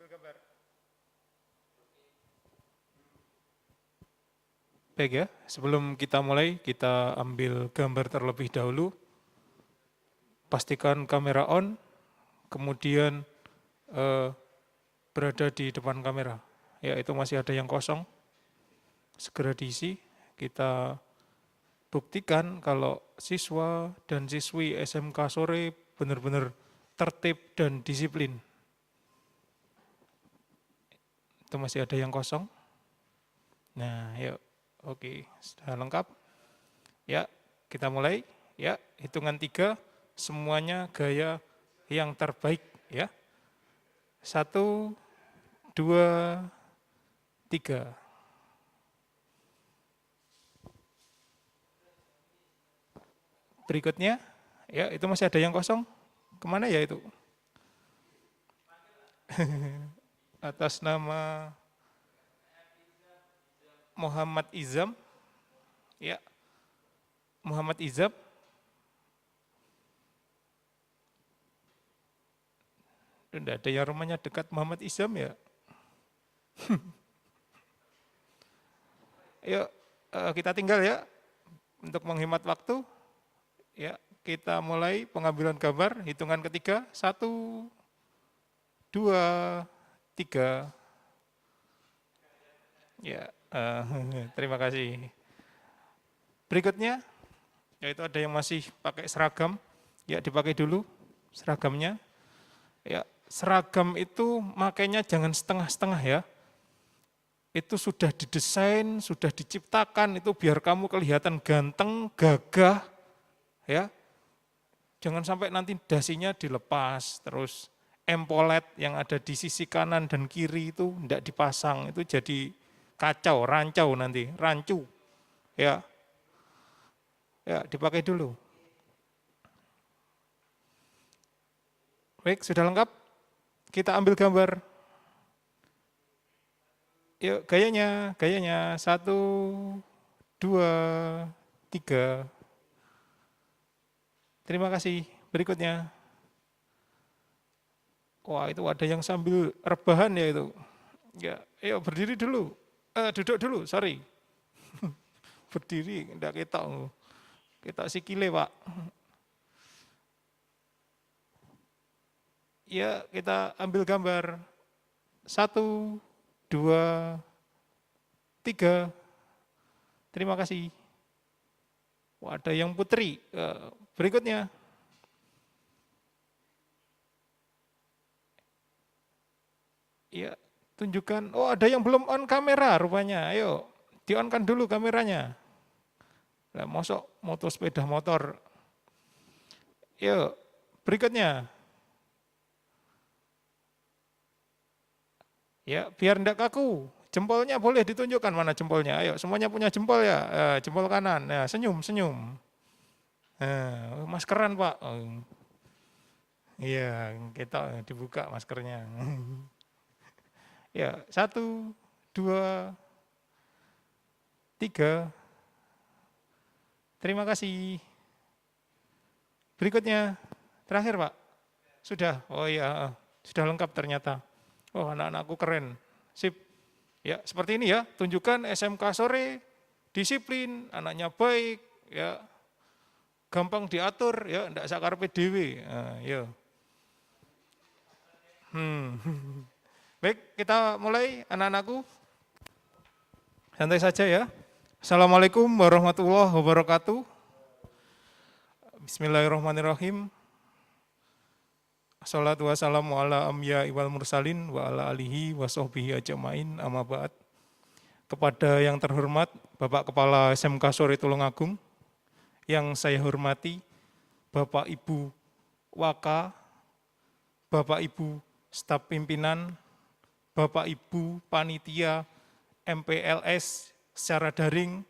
gambar. Baik ya, sebelum kita mulai, kita ambil gambar terlebih dahulu. Pastikan kamera on, kemudian berada di depan kamera. Ya, itu masih ada yang kosong, segera diisi. Kita buktikan kalau siswa dan siswi SMK Sore benar-benar tertib dan disiplin. Itu masih ada yang kosong. Nah, yuk. Oke, sudah lengkap. Ya, kita mulai. Ya, hitungan 3, semuanya gaya yang terbaik. Ya, 1, 2, 3. Berikutnya, ya itu masih ada yang kosong. Kemana ya itu? Atas nama Muhammad Izam. Ya, Muhammad Izam. Tidak ada yang rumahnya dekat Muhammad Izam ya. Yuk, kita tinggal ya. Untuk menghemat waktu, ya kita mulai pengambilan gambar. Hitungan ketiga, 1, 2, 3. Ya, terima kasih. Berikutnya, yaitu ada yang masih pakai seragam. Ya, dipakai dulu seragamnya. Ya, seragam itu makanya jangan setengah-setengah ya. Itu sudah didesain, sudah diciptakan itu biar kamu kelihatan ganteng, gagah, ya. Jangan sampai nanti dasinya dilepas, terus empolet yang ada di sisi kanan dan kiri itu tidak dipasang, itu jadi kacau, rancau nanti, rancu, ya. Ya, dipakai dulu. Baik, sudah lengkap? Kita ambil gambar. Yuk, gayanya. 1, 2, 3. Terima kasih. Berikutnya. Wah, itu ada yang sambil rebahan ya itu. Ya, ayo berdiri dulu. Duduk dulu, sorry. Berdiri, enggak ketok. Ketok sikile, Pak. Ya, kita ambil gambar. 1, 2, 3. Terima kasih. Wah, ada yang putri. Berikutnya. Ya, tunjukkan. Oh, ada yang belum on kamera rupanya. Ayo, di-on-kan dulu kameranya. Nah, mosok moto sepeda motor. Yuk, berikutnya. Ya, biar enggak kaku. Jempolnya boleh ditunjukkan mana jempolnya. Ayo, semuanya punya jempol ya. Jempol kanan. Nah, senyum. Maskeran, Pak. Iya, kita dibuka maskernya. Ya, 1, 2, 3. Terima kasih. Berikutnya, terakhir Pak. Sudah, oh iya, sudah lengkap ternyata. Oh, anak-anakku keren. Sip. Ya, seperti ini ya, tunjukkan SMK Sore, disiplin, anaknya baik, ya, gampang diatur, ya, enggak sakarpe dhewe. Ya. Baik, kita mulai anak-anakku. Santai saja ya. Assalamualaikum warahmatullahi wabarakatuh. Bismillahirrahmanirrahim. Assalatu wassalamu ala amya wal mursalin wa ala alihi wa sahbihi ajma'in amma ba'd. Kepada yang terhormat Bapak Kepala SMK Sore Tulungagung, yang saya hormati Bapak Ibu Waka, Bapak Ibu staf pimpinan, Bapak Ibu panitia MPLS secara daring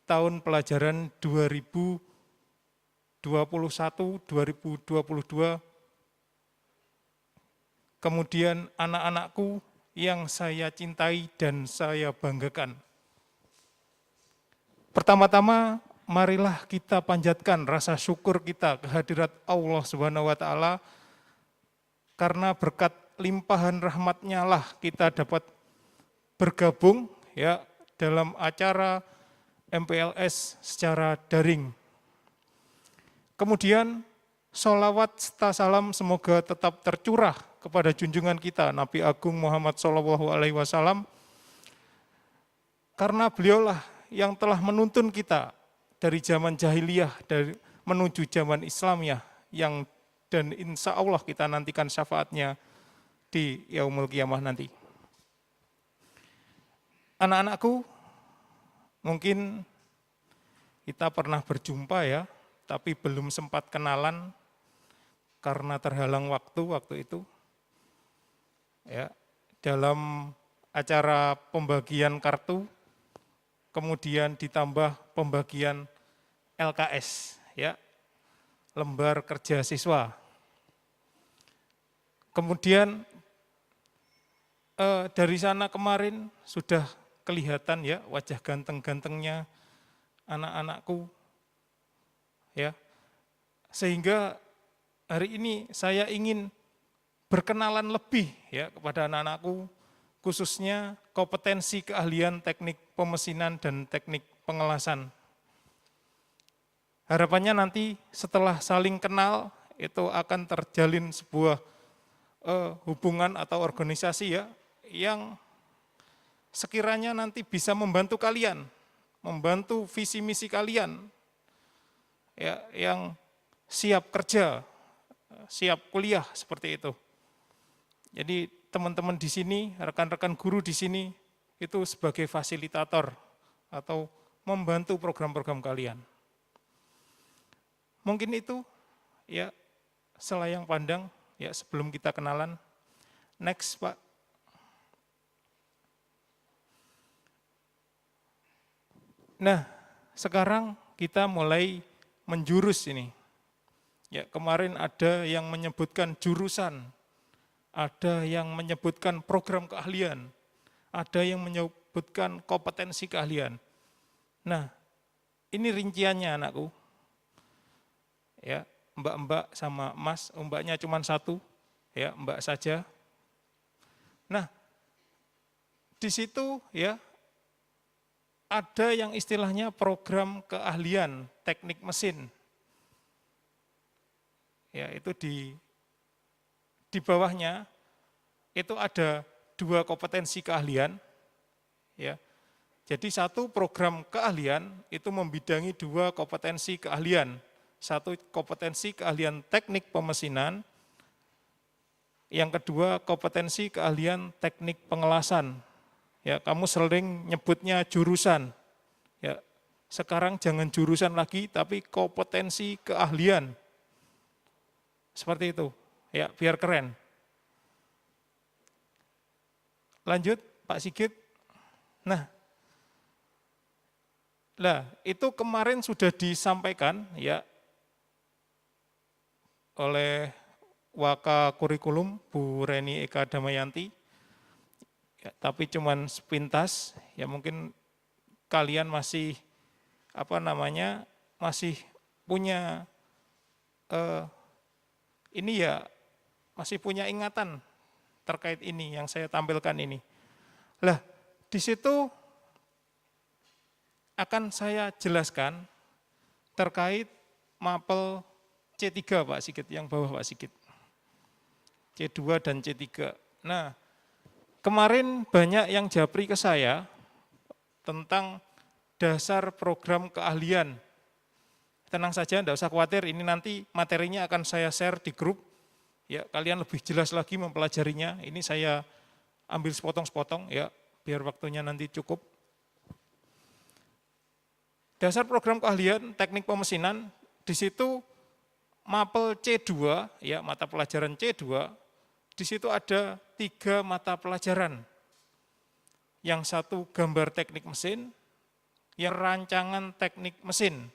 tahun pelajaran 2021-2022, kemudian anak-anakku yang saya cintai dan saya banggakan. Pertama-tama, marilah kita panjatkan rasa syukur kita kehadirat Allah Subhanahu wa Ta'ala karena berkat limpahan rahmatnya lah kita dapat bergabung ya dalam acara MPLS secara daring. Kemudian sholawat serta salam semoga tetap tercurah kepada junjungan kita Nabi Agung Muhammad SAW, karena beliaulah yang telah menuntun kita dari zaman jahiliyah menuju zaman Islamiyah, yang dan insya Allah kita nantikan syafaatnya di yaumul qiyamah nanti. Anak-anakku, mungkin kita pernah berjumpa ya, tapi belum sempat kenalan karena terhalang waktu itu. Ya, dalam acara pembagian kartu, kemudian ditambah pembagian LKS, ya, lembar kerja siswa. Kemudian dari sana kemarin sudah kelihatan ya wajah ganteng-gantengnya anak-anakku, ya, sehingga hari ini saya ingin berkenalan lebih ya kepada anak-anakku, khususnya kompetensi keahlian teknik pemesinan dan teknik pengelasan. Harapannya nanti setelah saling kenal itu akan terjalin sebuah hubungan atau organisasi ya yang sekiranya nanti bisa membantu kalian, membantu visi misi kalian, ya, yang siap kerja, siap kuliah seperti itu. Jadi teman-teman di sini, rekan-rekan guru di sini itu sebagai fasilitator atau membantu program-program kalian. Mungkin itu ya selayang pandang ya sebelum kita kenalan. Next, Pak. Nah, sekarang kita mulai menjurus ini. Ya, kemarin ada yang menyebutkan jurusan, ada yang menyebutkan program keahlian, ada yang menyebutkan kompetensi keahlian. Nah, ini rinciannya anakku. Ya, mbak-mbak sama mas, mbaknya cuma satu, ya, mbak saja. Nah, di situ ya ada yang istilahnya program keahlian teknik mesin. Ya, itu di bawahnya itu ada 2 kompetensi keahlian. Ya. Jadi 1 program keahlian itu membidangi 2 kompetensi keahlian. 1 kompetensi keahlian teknik pemesinan, yang kedua kompetensi keahlian teknik pengelasan. Ya, kamu sering nyebutnya jurusan. Ya, sekarang jangan jurusan lagi, tapi kompetensi keahlian. Seperti itu, ya, biar keren. Lanjut, Pak Sigit. Nah, itu kemarin sudah disampaikan ya oleh Waka Kurikulum Bu Reni Eka Damayanti. Ya, tapi cuman sepintas, ya mungkin kalian masih masih punya ini ya, masih punya ingatan terkait ini yang saya tampilkan ini. Lah, di situ akan saya jelaskan terkait mapel C3 Pak Sigit, yang bawah Pak Sigit. C2 dan C3. Nah, kemarin banyak yang japri ke saya tentang dasar program keahlian. Tenang saja, enggak usah khawatir, ini nanti materinya akan saya share di grup. Ya, kalian lebih jelas lagi mempelajarinya. Ini saya ambil sepotong-sepotong ya, biar waktunya nanti cukup. Dasar program keahlian teknik pemesinan, di situ mapel C2 ya, mata pelajaran C2. Di situ ada 3 mata pelajaran. Yang 1 gambar teknik mesin, yang rancangan teknik mesin.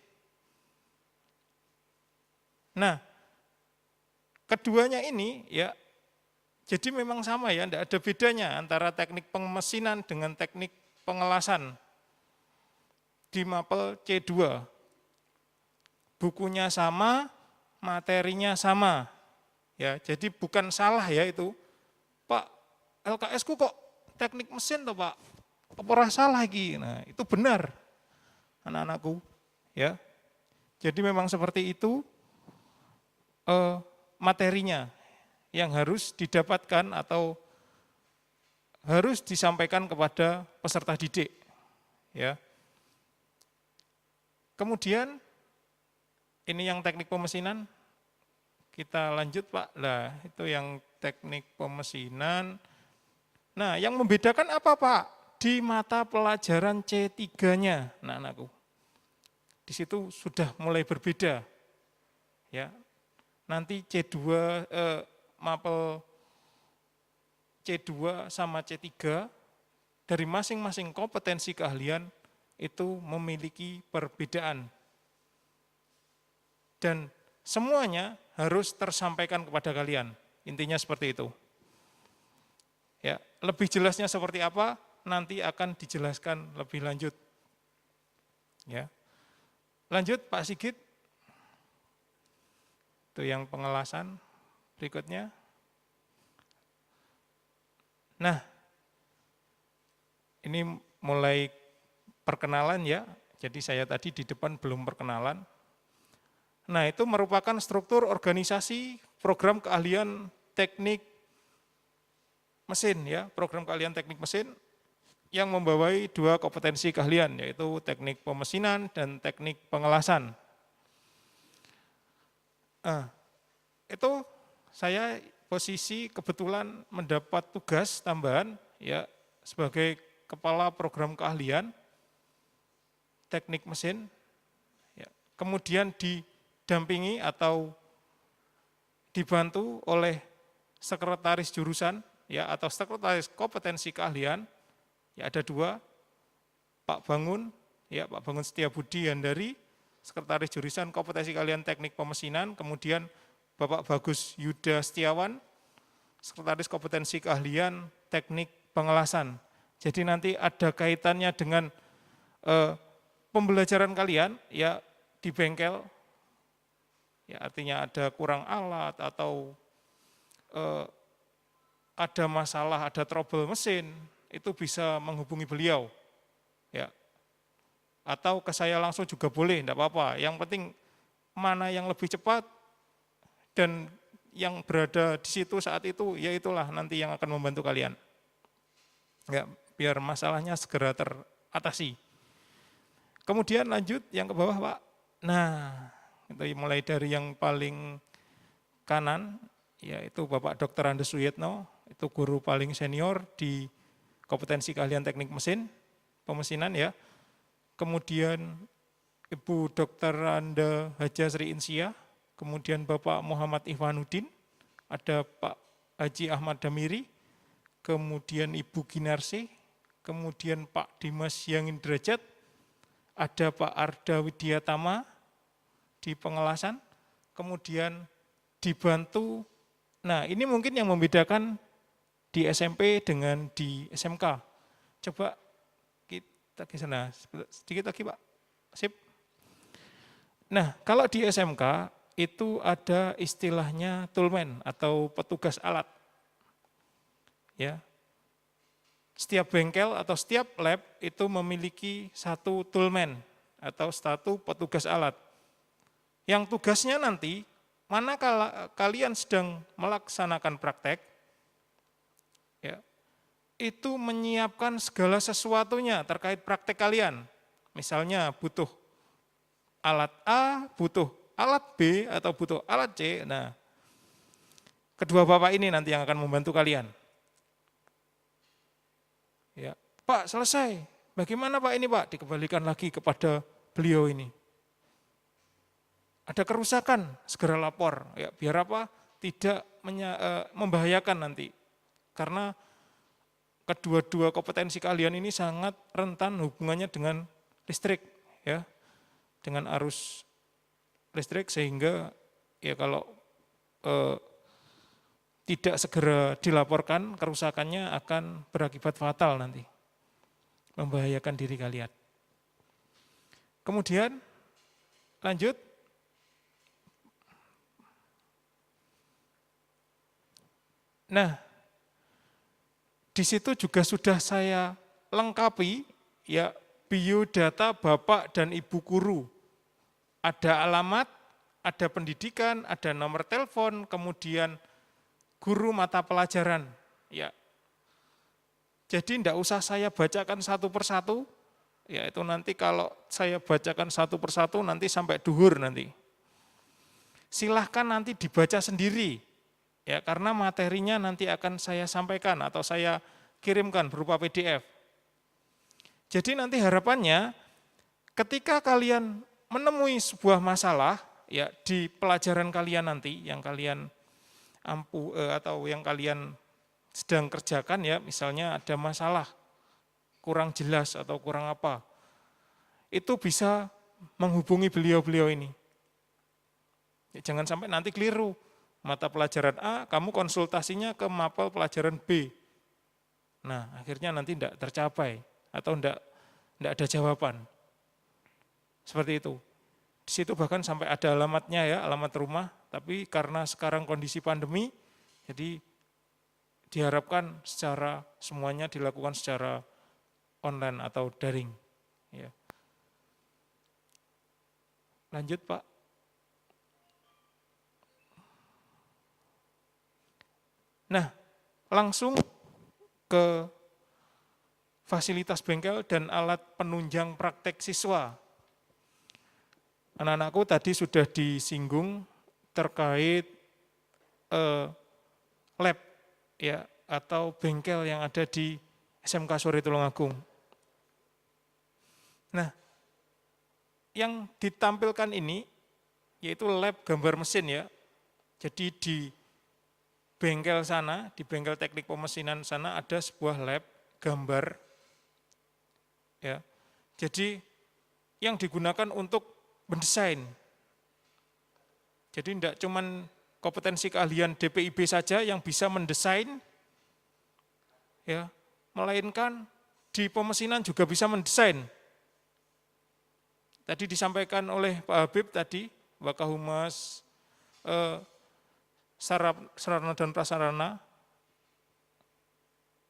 Nah, keduanya ini ya, jadi memang sama ya, tidak ada bedanya antara teknik pemesinan dengan teknik pengelasan di mapel C2. Bukunya sama, materinya sama. Ya, jadi bukan salah ya itu. LKS ku kok teknik mesin toh Pak, apa ora salah iki? Nah, itu benar anak-anakku, ya. Jadi memang seperti itu materinya yang harus didapatkan atau harus disampaikan kepada peserta didik, ya. Kemudian ini yang teknik pemesinan, kita lanjut Pak. Lah, itu yang teknik pemesinan. Nah, yang membedakan apa Pak? Di mata pelajaran C3-nya, anak-anakku. Di situ sudah mulai berbeda. Ya. Nanti C2 mapel C2 sama C3 dari masing-masing kompetensi keahlian itu memiliki perbedaan. Dan semuanya harus tersampaikan kepada kalian. Intinya seperti itu. Ya, lebih jelasnya seperti apa nanti akan dijelaskan lebih lanjut. Ya. Lanjut Pak Sigit. Itu yang pengelasan berikutnya. Nah, ini mulai perkenalan ya. Jadi saya tadi di depan belum perkenalan. Nah, itu merupakan struktur organisasi program keahlian teknik mesin ya, program keahlian teknik mesin yang membawai dua kompetensi keahlian, yaitu teknik pemesinan dan teknik pengelasan. Itu saya posisi kebetulan mendapat tugas tambahan ya sebagai kepala program keahlian teknik mesin, ya. Kemudian didampingi atau dibantu oleh sekretaris jurusan ya atau sekretaris kompetensi keahlian, ya ada dua, Pak Bangun, ya Pak Bangun Setiabudi Handari, sekretaris jurusan kompetensi keahlian teknik pemesinan, kemudian Bapak Bagus Yuda Setiawan, sekretaris kompetensi keahlian teknik pengelasan. Jadi nanti ada kaitannya dengan pembelajaran kalian ya di bengkel, ya artinya ada kurang alat atau ada masalah, ada trouble mesin, itu bisa menghubungi beliau. Ya. Atau ke saya langsung juga boleh, enggak apa-apa. Yang penting mana yang lebih cepat dan yang berada di situ saat itu, ya itulah nanti yang akan membantu kalian. Ya, biar masalahnya segera teratasi. Kemudian lanjut yang ke bawah Pak. Nah, itu mulai dari yang paling kanan, yaitu Bapak Dr. Andes Suyetno, itu guru paling senior di kompetensi keahlian teknik mesin, pemesinan ya. Kemudian Ibu Dr. Anda Haja Sri Insia, kemudian Bapak Muhammad Ihwanuddin, ada Pak Haji Ahmad Damiri, kemudian Ibu Ginarsi, kemudian Pak Dimas Yangin Derajat, ada Pak Arda Widyatama di pengelasan, kemudian dibantu, nah ini mungkin yang membedakan di SMP dengan di SMK. Coba kita ke sana, sedikit lagi Pak, sip. Nah kalau di SMK itu ada istilahnya toolman atau petugas alat. Ya, setiap bengkel atau setiap lab itu memiliki satu toolman atau satu petugas alat. Yang tugasnya nanti, manakala kalian sedang melaksanakan praktek, ya, itu menyiapkan segala sesuatunya terkait praktek kalian. Misalnya butuh alat A, butuh alat B, atau butuh alat C. Nah, kedua bapak ini nanti yang akan membantu kalian. Ya, Pak selesai, bagaimana Pak ini Pak? Dikembalikan lagi kepada beliau ini. Ada kerusakan, segera lapor. Ya, biar apa? Tidak membahayakan nanti. Karena kedua-dua kompetensi kalian ini sangat rentan hubungannya dengan listrik, ya, dengan arus listrik, sehingga ya kalau tidak segera dilaporkan, kerusakannya akan berakibat fatal nanti, membahayakan diri kalian. Kemudian lanjut. Nah, Di situ juga sudah saya lengkapi ya biodata Bapak dan Ibu guru. Ada alamat, ada pendidikan, ada nomor telepon, kemudian guru mata pelajaran. Ya. Jadi tidak usah saya bacakan satu persatu, ya itu nanti kalau saya bacakan satu persatu nanti sampai duhur nanti. Silahkan nanti dibaca sendiri, ya karena materinya nanti akan saya sampaikan atau saya kirimkan berupa PDF. Jadi nanti harapannya ketika kalian menemui sebuah masalah ya di pelajaran kalian nanti yang kalian atau yang kalian sedang kerjakan ya, misalnya ada masalah kurang jelas atau kurang apa, itu bisa menghubungi beliau-beliau ini. Ya, jangan sampai nanti keliru. Mata pelajaran A, kamu konsultasinya ke mapel pelajaran B. Nah, akhirnya nanti tidak tercapai atau tidak ada jawaban. Seperti itu. Di situ bahkan sampai ada alamatnya ya, alamat rumah, tapi karena sekarang kondisi pandemi, jadi diharapkan semuanya dilakukan secara online atau daring. Ya. Lanjut Pak. Nah, langsung ke fasilitas bengkel dan alat penunjang praktek siswa. Anak-anakku tadi sudah disinggung terkait lab ya atau bengkel yang ada di SMK Sore Tulungagung. Nah, yang ditampilkan ini yaitu lab gambar mesin ya. Jadi di bengkel sana, di bengkel teknik pemesinan sana ada sebuah lab gambar. Ya. Jadi yang digunakan untuk mendesain. Jadi tidak cuma kompetensi keahlian DPIB saja yang bisa mendesain, ya, melainkan di pemesinan juga bisa mendesain. Tadi disampaikan oleh Pak Habib tadi, Wakahumas, sarana dan prasarana,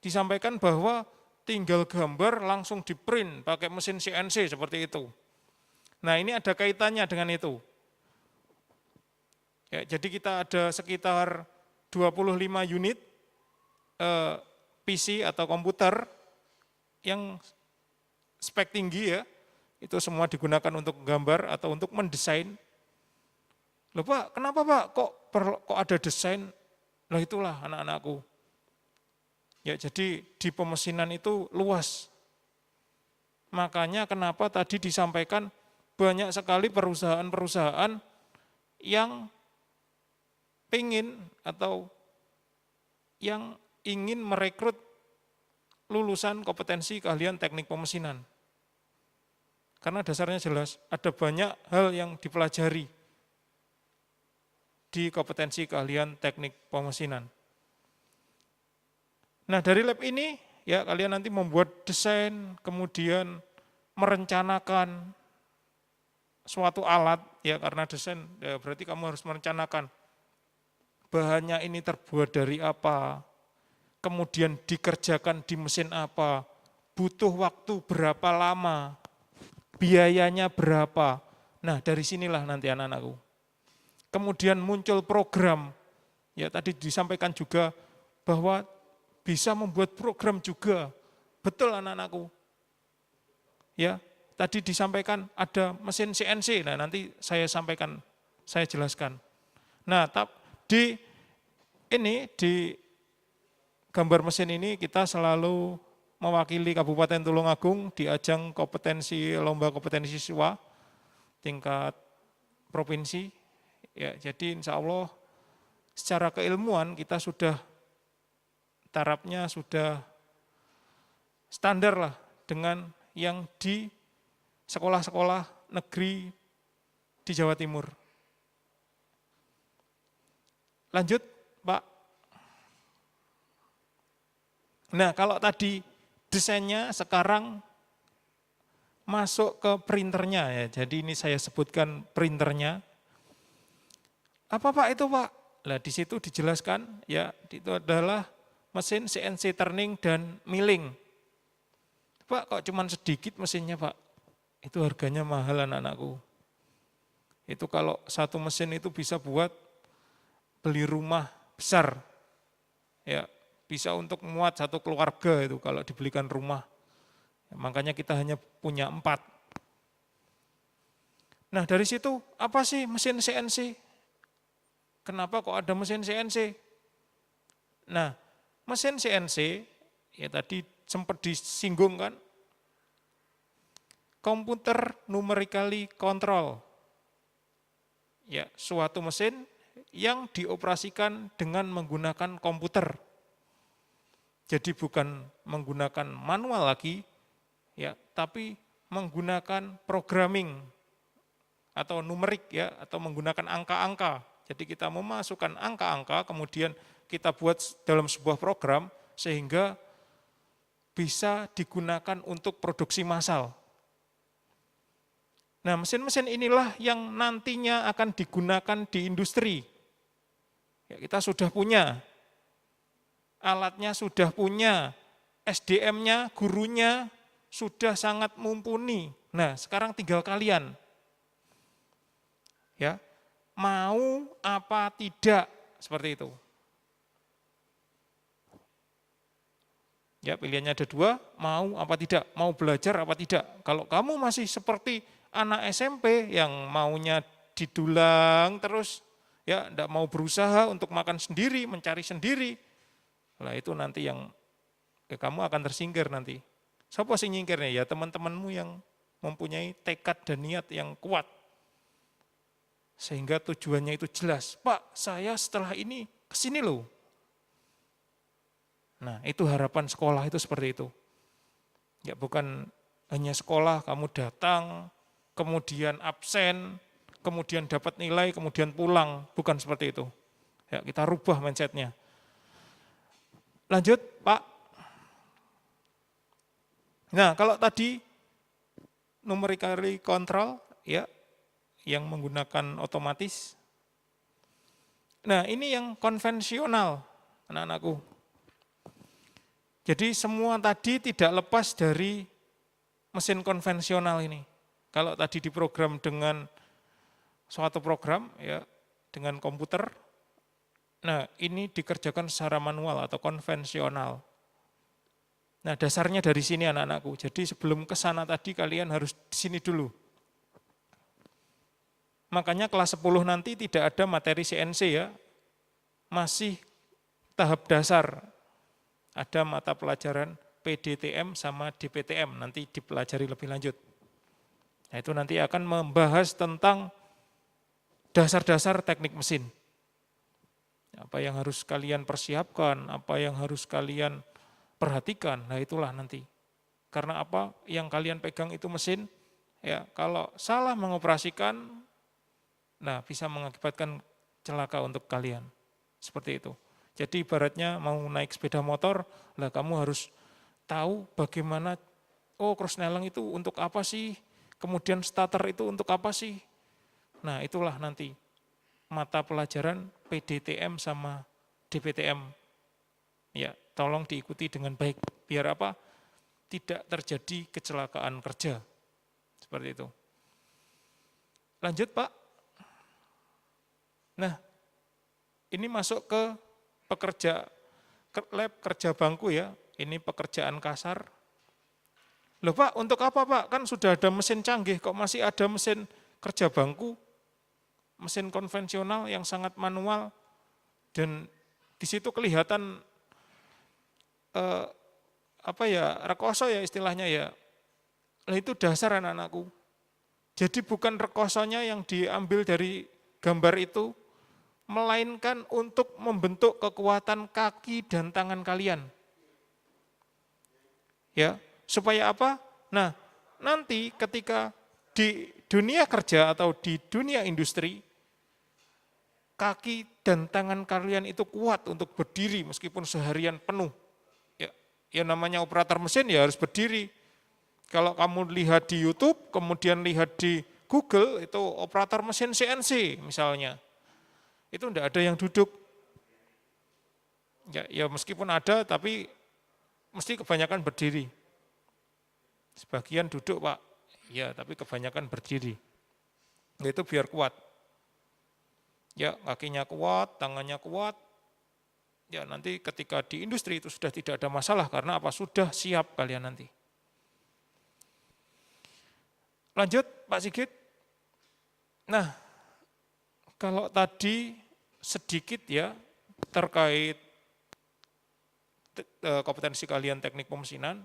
disampaikan bahwa tinggal gambar langsung di print pakai mesin CNC seperti itu. Nah ini ada kaitannya dengan itu. Ya, jadi kita ada sekitar 25 unit PC atau komputer yang spek tinggi ya, itu semua digunakan untuk gambar atau untuk mendesain. Loh Pak, kenapa Pak kok ada desain? Lah itulah anak-anakku. Ya jadi di pemesinan itu luas. Makanya kenapa tadi disampaikan banyak sekali perusahaan-perusahaan yang ingin atau yang ingin merekrut lulusan kompetensi keahlian teknik pemesinan. Karena dasarnya jelas, ada banyak hal yang dipelajari di kompetensi keahlian teknik pemesinan. Nah dari lab ini, ya kalian nanti membuat desain, kemudian merencanakan suatu alat, ya karena desain, ya berarti kamu harus merencanakan bahannya ini terbuat dari apa, kemudian dikerjakan di mesin apa, butuh waktu berapa lama, biayanya berapa. Nah dari sinilah nanti anak-anakku. Kemudian muncul program, ya tadi disampaikan juga bahwa bisa membuat program juga, betul anak-anakku. Ya, tadi disampaikan ada mesin CNC, nah nanti saya sampaikan, saya jelaskan. Nah di gambar mesin ini kita selalu mewakili Kabupaten Tulungagung di ajang lomba kompetensi siswa tingkat provinsi. Ya, jadi insya Allah secara keilmuan kita sudah tarafnya sudah standar lah dengan yang di sekolah-sekolah negeri di Jawa Timur. Lanjut Pak. Nah kalau tadi desainnya sekarang masuk ke printernya ya. Jadi ini saya sebutkan printernya. Apa Pak itu Pak? Nah di situ dijelaskan ya itu adalah mesin CNC turning dan milling. Pak, kok cuman sedikit mesinnya Pak? Itu harganya mahal anak-anakku. Itu kalau satu mesin itu bisa buat beli rumah besar. Ya, bisa untuk muat satu keluarga itu kalau dibelikan rumah. Makanya kita hanya punya 4. Nah dari situ apa sih mesin CNC? Kenapa kok ada mesin CNC? Nah mesin CNC ya tadi sempat disinggung kan, komputer numerically control. Ya, suatu mesin yang dioperasikan dengan menggunakan komputer. Jadi bukan menggunakan manual lagi, ya, tapi menggunakan programming atau numerik ya, atau menggunakan angka-angka. Jadi kita memasukkan angka-angka, kemudian kita buat dalam sebuah program sehingga bisa digunakan untuk produksi massal. Nah, mesin-mesin inilah yang nantinya akan digunakan di industri. Ya, kita sudah punya, alatnya sudah punya, SDM-nya, gurunya sudah sangat mumpuni. Nah, sekarang tinggal kalian. Ya, mau apa tidak, seperti itu. Ya, pilihannya ada 2, mau apa tidak, mau belajar apa tidak. Kalau kamu masih seperti anak SMP yang maunya didulang terus, ya enggak mau berusaha untuk makan sendiri, mencari sendiri, nah itu nanti yang kamu akan tersingkir nanti. Siapa sih nyingkirnya? Ya teman-temanmu yang mempunyai tekad dan niat yang kuat. Sehingga tujuannya itu jelas. Pak, saya setelah ini kesini loh. Nah itu harapan sekolah itu seperti itu. Ya bukan hanya sekolah, kamu datang, kemudian absen, kemudian dapat nilai, kemudian pulang. Bukan seperti itu. Ya, kita rubah mindset-nya. Lanjut, Pak. Nah, kalau tadi numerically control, ya, yang menggunakan otomatis. Nah, ini yang konvensional, anak-anakku. Jadi semua tadi tidak lepas dari mesin konvensional ini. Kalau tadi diprogram dengan suatu program, ya, dengan komputer, nah ini dikerjakan secara manual atau konvensional. Nah dasarnya dari sini anak-anakku. Jadi sebelum ke sana tadi kalian harus di sini dulu. Makanya kelas 10 nanti tidak ada materi CNC ya, masih tahap dasar. Ada mata pelajaran PDTM sama DPTM, nanti dipelajari lebih lanjut. Nah, itu nanti akan membahas tentang dasar-dasar teknik mesin. Apa yang harus kalian persiapkan, apa yang harus kalian perhatikan, nah itulah nanti. Karena apa yang kalian pegang itu mesin, ya kalau salah mengoperasikan, nah bisa mengakibatkan celaka untuk kalian. Seperti itu. Jadi ibaratnya mau naik sepeda motor, lah kamu harus tahu bagaimana, oh crossneleng itu untuk apa sih, kemudian starter itu untuk apa sih. Nah itulah nanti mata pelajaran PDTM sama DPTM. Ya, tolong diikuti dengan baik. Biar apa? Tidak terjadi kecelakaan kerja. Seperti itu. Lanjut Pak. Nah, ini masuk ke lab kerja bangku ya. Ini pekerjaan kasar. Loh Pak, untuk apa Pak? Kan sudah ada mesin canggih, kok masih ada mesin kerja bangku? Mesin konvensional yang sangat manual, dan di situ kelihatan rekoso ya istilahnya ya. Nah itu dasar anak-anakku. Jadi bukan rekosonya yang diambil dari gambar itu, melainkan untuk membentuk kekuatan kaki dan tangan kalian. Ya, supaya apa? Nah, nanti ketika di dunia kerja atau di dunia industri, kaki dan tangan kalian itu kuat untuk berdiri meskipun seharian penuh. Ya namanya operator mesin ya harus berdiri. Kalau kamu lihat di YouTube, kemudian lihat di Google, itu operator mesin CNC misalnya. Itu enggak ada yang duduk. Ya meskipun ada tapi mesti kebanyakan berdiri. Sebagian duduk Pak, ya tapi kebanyakan berdiri. Itu biar kuat. Ya kakinya kuat, tangannya kuat. Ya nanti ketika di industri itu sudah tidak ada masalah karena apa? Sudah siap kalian nanti. Lanjut Pak Sigit. Nah, kalau tadi sedikit ya terkait kompetensi kalian teknik pemesinan.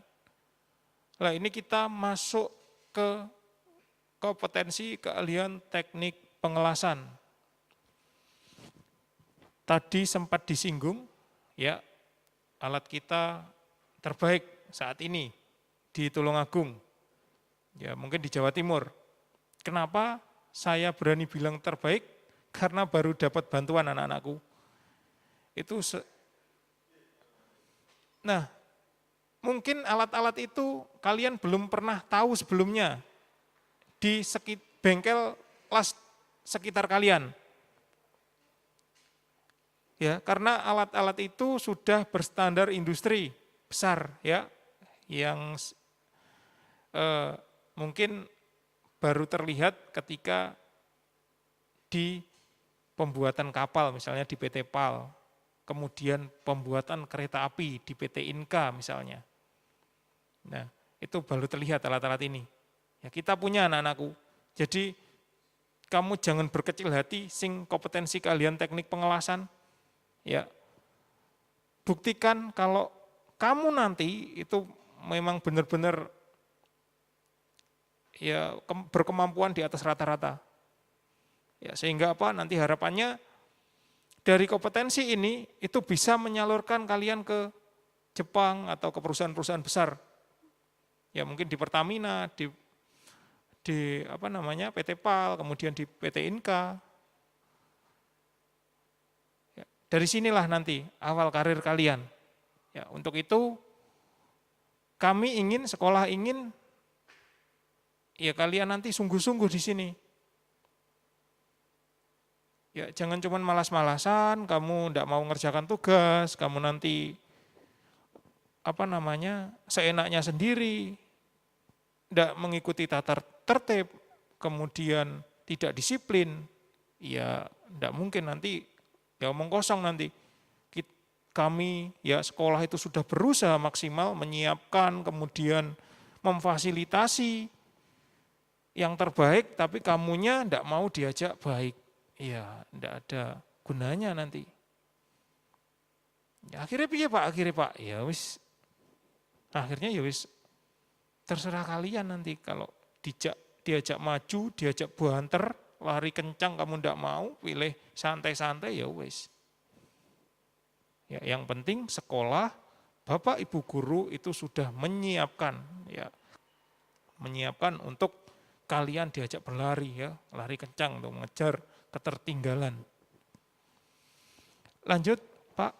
Nah ini kita masuk ke kompetensi keahlian teknik pengelasan. Tadi sempat disinggung, ya alat kita terbaik saat ini di Tulungagung, ya mungkin di Jawa Timur. Kenapa saya berani bilang terbaik? Karena baru dapat bantuan anak-anakku. Nah, mungkin alat-alat itu kalian belum pernah tahu sebelumnya di bengkel las sekitar kalian. Ya, karena alat-alat itu sudah berstandar industri besar ya, yang mungkin baru terlihat ketika di pembuatan kapal misalnya di PT PAL, kemudian pembuatan kereta api di PT Inka misalnya. Nah, itu baru terlihat alat-alat ini. Ya, kita punya anak-anakku. Jadi kamu jangan berkecil hati sing kompetensi kalian teknik pengelasan. Ya. Buktikan kalau kamu nanti itu memang benar-benar ya berkemampuan di atas rata-rata. Ya, sehingga apa? Nanti harapannya dari kompetensi ini itu bisa menyalurkan kalian ke Jepang atau ke perusahaan-perusahaan besar. Ya mungkin di Pertamina, di PT PAL, kemudian di PT Inka. Ya, dari sinilah nanti awal karir kalian. Ya, untuk itu kami ingin, sekolah ingin ya kalian nanti sungguh-sungguh di sini. Ya, jangan cuma malas-malasan, kamu tidak mau ngerjakan tugas, kamu nanti seenaknya sendiri, tidak mengikuti tata tertib, kemudian tidak disiplin, ya tidak mungkin nanti, ya omong kosong nanti. Kami ya sekolah itu sudah berusaha maksimal menyiapkan, kemudian memfasilitasi yang terbaik, tapi kamunya tidak mau diajak baik. Ya, tidak ada gunanya nanti. Ya, akhirnya piye Pak? Ya wis. Akhirnya ya wis terserah kalian nanti kalau diajak maju, diajak banter, lari kencang kamu tidak mau, pilih santai-santai ya wis. Ya, yang penting sekolah, Bapak Ibu guru itu sudah menyiapkan untuk kalian diajak berlari ya, lari kencang untuk mengejar ketertinggalan. Lanjut Pak.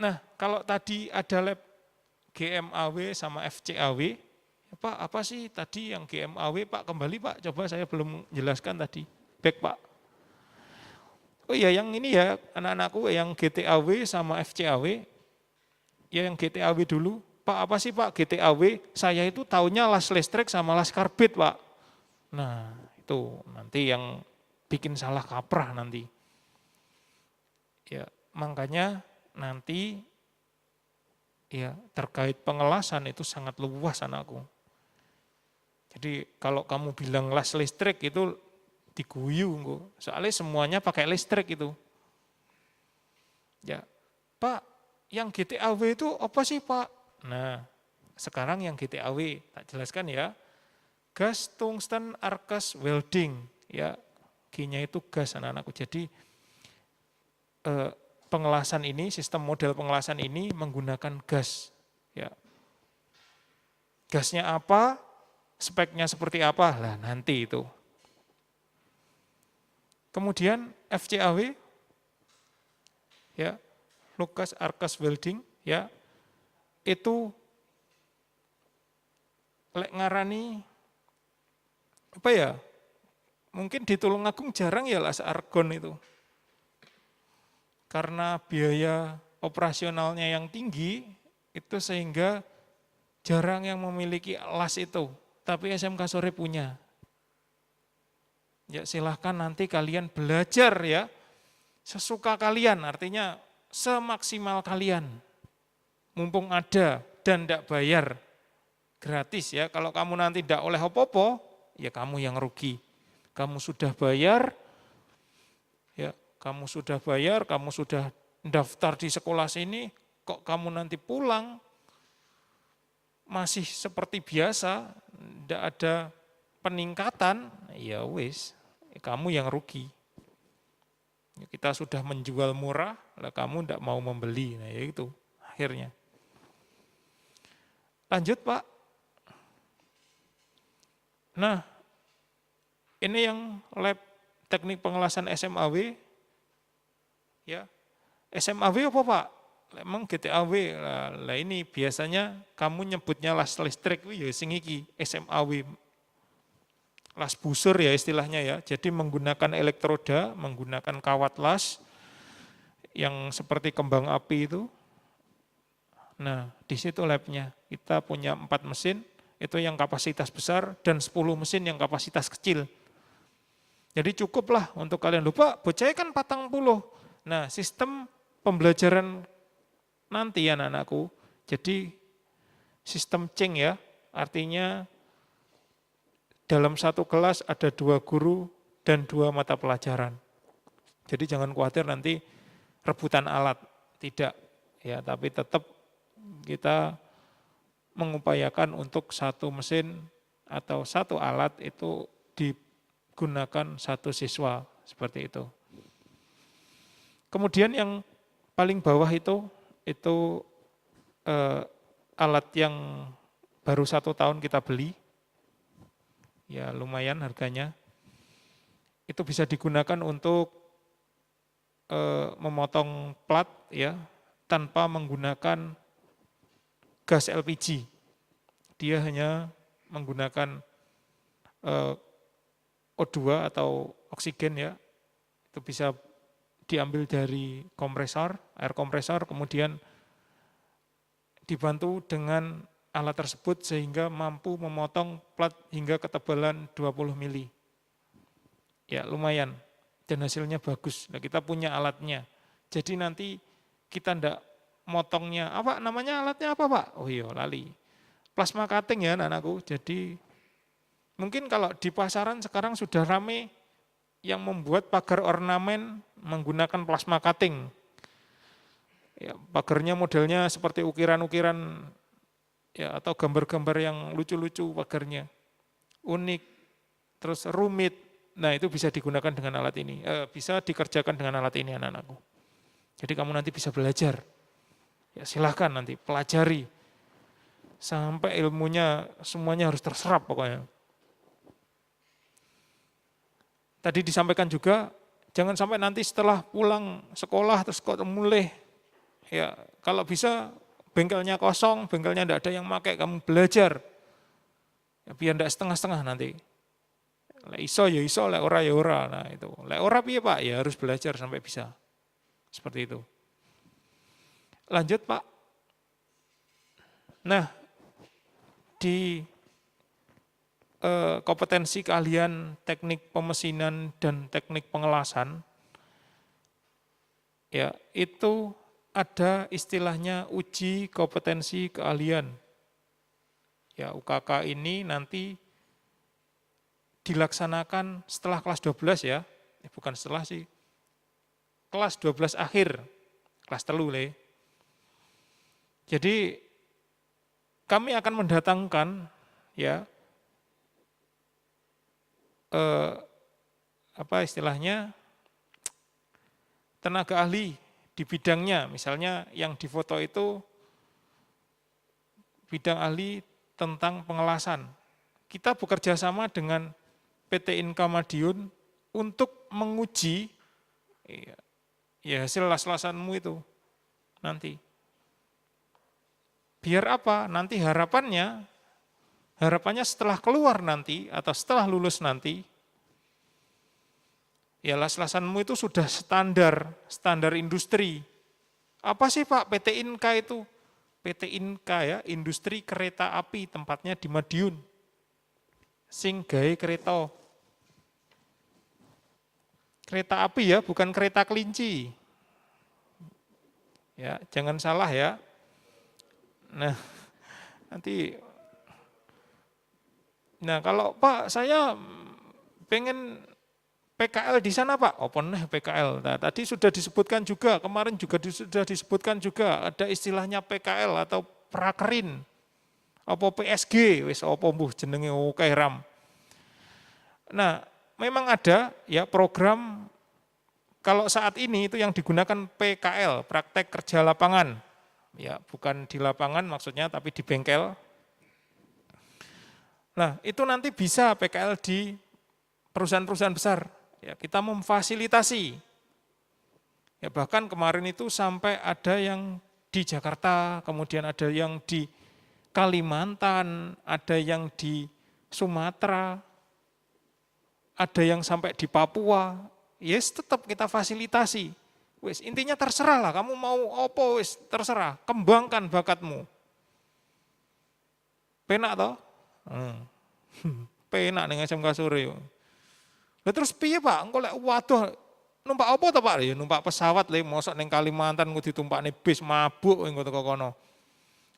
Nah kalau tadi ada lab GMAW sama FCAW, Pak apa sih tadi yang GMAW Pak, kembali Pak, coba saya belum jelaskan tadi. Baik Pak. Oh iya yang ini ya anak-anakku yang GTAW sama FCAW, ya yang GTAW dulu. Pak apa sih Pak GTAW? Saya itu taunya las listrik sama las karbit Pak. Nah itu nanti yang bikin salah kaprah nanti. Ya, makanya nanti ya terkait pengelasan itu sangat luas anakku. Jadi kalau kamu bilang las listrik itu diguyu, soalnya semuanya pakai listrik itu. Ya, Pak, yang GTAW itu apa sih Pak? Nah, sekarang yang GTAW tak jelaskan ya. Gas tungsten arkes welding, ya. G-nya itu gas anak-anakku. Jadi pengelasan ini, sistem model pengelasan ini menggunakan gas. Ya. Gasnya apa, speknya seperti apa, lah nanti itu. Kemudian FCAW, ya, Lucas Arkes Welding, ya, itu lek ngarani apa ya? Mungkin di Tulungagung jarang ya las argon itu. Karena biaya operasionalnya yang tinggi, itu sehingga jarang yang memiliki las itu. Tapi SMK Sore punya. Ya silahkan nanti kalian belajar ya, sesuka kalian, artinya semaksimal kalian. Mumpung ada dan tidak bayar, gratis ya. Kalau kamu nanti tidak oleh apa-apa, ya kamu yang rugi. Kamu sudah bayar, ya kamu sudah bayar, kamu sudah daftar di sekolah sini, kok kamu nanti pulang masih seperti biasa, tidak ada peningkatan, ya wis, kamu yang rugi. Kita sudah menjual murah, lah kamu tidak mau membeli, nah ya itu akhirnya. Lanjut Pak. Nah, ini yang lab teknik pengelasan SMAW, ya SMAW apa Pak? Emang GTAW, lah ini biasanya kamu nyebutnya las listrik, ya sing iki SMAW. Las busur ya istilahnya ya, jadi menggunakan elektroda, menggunakan kawat las yang seperti kembang api itu. Nah di situ labnya, kita punya 4 mesin, itu yang kapasitas besar, dan 10 mesin yang kapasitas kecil. Jadi cukuplah untuk kalian, lupa bocah kan 40. Nah sistem pembelajaran nanti anak-anakku, jadi sistem ceng ya, artinya dalam satu kelas ada 2 guru dan 2 mata pelajaran. Jadi jangan khawatir nanti rebutan alat, tidak. Ya, tapi tetap kita mengupayakan untuk 1 mesin atau 1 alat itu digunakan 1 siswa, seperti itu. Kemudian yang paling bawah itu alat yang baru 1 tahun kita beli. Ya lumayan harganya, itu bisa digunakan untuk memotong plat ya tanpa menggunakan gas LPG. Dia hanya menggunakan O2 atau oksigen ya, itu bisa diambil dari kompresor, air kompresor, kemudian dibantu dengan alat tersebut sehingga mampu memotong plat hingga ketebalan 20 mili. Ya lumayan, dan hasilnya bagus. Nah, kita punya alatnya. Jadi nanti kita ndak motongnya, apa namanya alatnya apa Pak? Oh iya lali. Plasma cutting ya anak-anakku. Jadi mungkin kalau di pasaran sekarang sudah rame yang membuat pagar ornamen menggunakan plasma cutting. Ya, pagarnya modelnya seperti ukiran-ukiran ya, atau gambar-gambar yang lucu-lucu pagarnya, unik, terus rumit. Nah itu bisa digunakan dengan alat ini, bisa dikerjakan dengan alat ini anak-anakku. Jadi kamu nanti bisa belajar, ya silahkan nanti pelajari, sampai ilmunya semuanya harus terserap pokoknya. Tadi disampaikan juga, jangan sampai nanti setelah pulang sekolah terus kok mulai, ya kalau bisa bengkelnya kosong, bengkelnya tidak ada yang pakai, kamu belajar. Ya, biar tidak setengah-setengah nanti. Lek iso ya iso, lek ora ya ora. Nah itu. Lek ora piye Pak? Ya harus belajar sampai bisa. Seperti itu. Lanjut Pak. Nah, di kompetensi kalian teknik pemesinan dan teknik pengelasan, ya itu ada istilahnya uji kompetensi keahlian. Ya, UKK ini nanti dilaksanakan setelah kelas 12 ya. Bukan setelah sih. Kelas 12 akhir. Kelas 3 le. Jadi kami akan mendatangkan ya apa istilahnya tenaga ahli di bidangnya, misalnya yang difoto itu bidang ahli tentang pengelasan. Kita bekerja sama dengan PT Inka Madiun untuk menguji ya hasil las-lasanmu itu nanti. Biar apa? Nanti harapannya setelah keluar nanti atau setelah lulus nanti, ya las-lasanmu itu sudah standar industri. Apa sih Pak PT Inka itu? PT Inka ya, industri kereta api, tempatnya di Madiun. Sing gawe kereta. Kereta api ya, bukan kereta kelinci. Ya, jangan salah ya. Nah, nanti kalau Pak saya pengen PKL di sana Pak, apa nih PKL? Nah, tadi sudah disebutkan juga, kemarin juga sudah disebutkan juga ada istilahnya PKL atau prakerin, apa PSG, wis apa mbuh jenenge oke ram. Nah, memang ada ya program kalau saat ini itu yang digunakan PKL, praktek kerja lapangan. Ya, bukan di lapangan maksudnya tapi di bengkel. Nah, itu nanti bisa PKL di perusahaan-perusahaan besar. Ya, kita memfasilitasi. Ya, bahkan kemarin itu sampai ada yang di Jakarta, kemudian ada yang di Kalimantan, ada yang di Sumatera, ada yang sampai di Papua. Yes, tetap kita fasilitasi. Wes, intinya terserah lah, kamu mau apa wes terserah, kembangkan bakatmu. Penak toh? Penak ning SMK sore. Lah terus piye Pak? Engko lek waduh numpak apa to Pak? Ya numpak pesawat le mosok ning Kalimantan engko ditumpakne bis mabuk engko teko kono.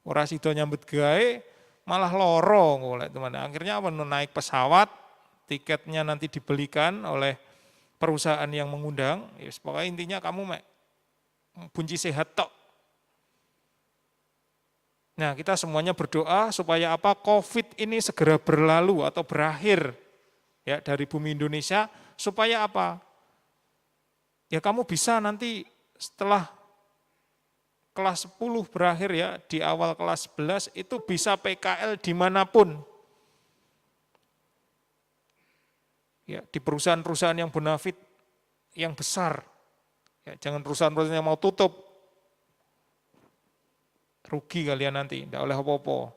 Ora sida nyambut gawe malah loro engko lek teman. Akhirnya apa naik pesawat, tiketnya nanti dibelikan oleh perusahaan yang mengundang. Ya pokoknya intinya kamu mek bunci sehat tok. Nah, kita semuanya berdoa supaya apa? Covid ini segera berlalu atau berakhir ya dari bumi Indonesia supaya apa? Ya kamu bisa nanti setelah kelas 10 berakhir ya di awal kelas 11 itu bisa PKL dimanapun. Ya, di perusahaan-perusahaan yang bonafit yang besar. Ya, jangan perusahaan-perusahaan yang mau tutup. Rugi kalian nanti, tidak oleh apa-apa.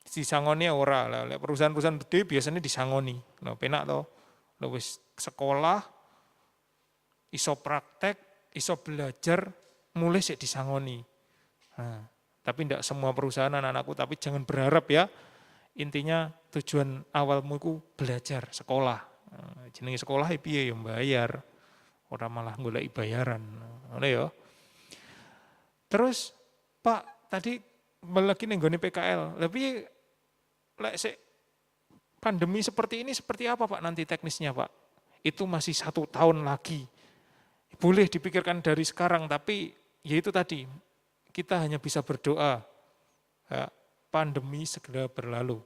Disangoni ora lah, perusahaan-perusahaan gede biasanya disangoni. Nah, penak toh. Wis sekolah iso praktek, iso belajar, mulai sik disangoni. Nah, tapi tidak semua perusahaan anak-anakku, tapi jangan berharap ya. Intinya tujuan awalmu itu belajar, sekolah. Nah, jenenge sekolah piye ya bayar. Ora malah golek bayaran. Ngono ya. Terus Pak, tadi lagi nenggone PKL. Tapi lek sik pandemi seperti ini seperti apa Pak nanti teknisnya Pak? Itu masih 1 tahun lagi. Boleh dipikirkan dari sekarang, tapi ya itu tadi, kita hanya bisa berdoa. Ya, pandemi segera berlalu.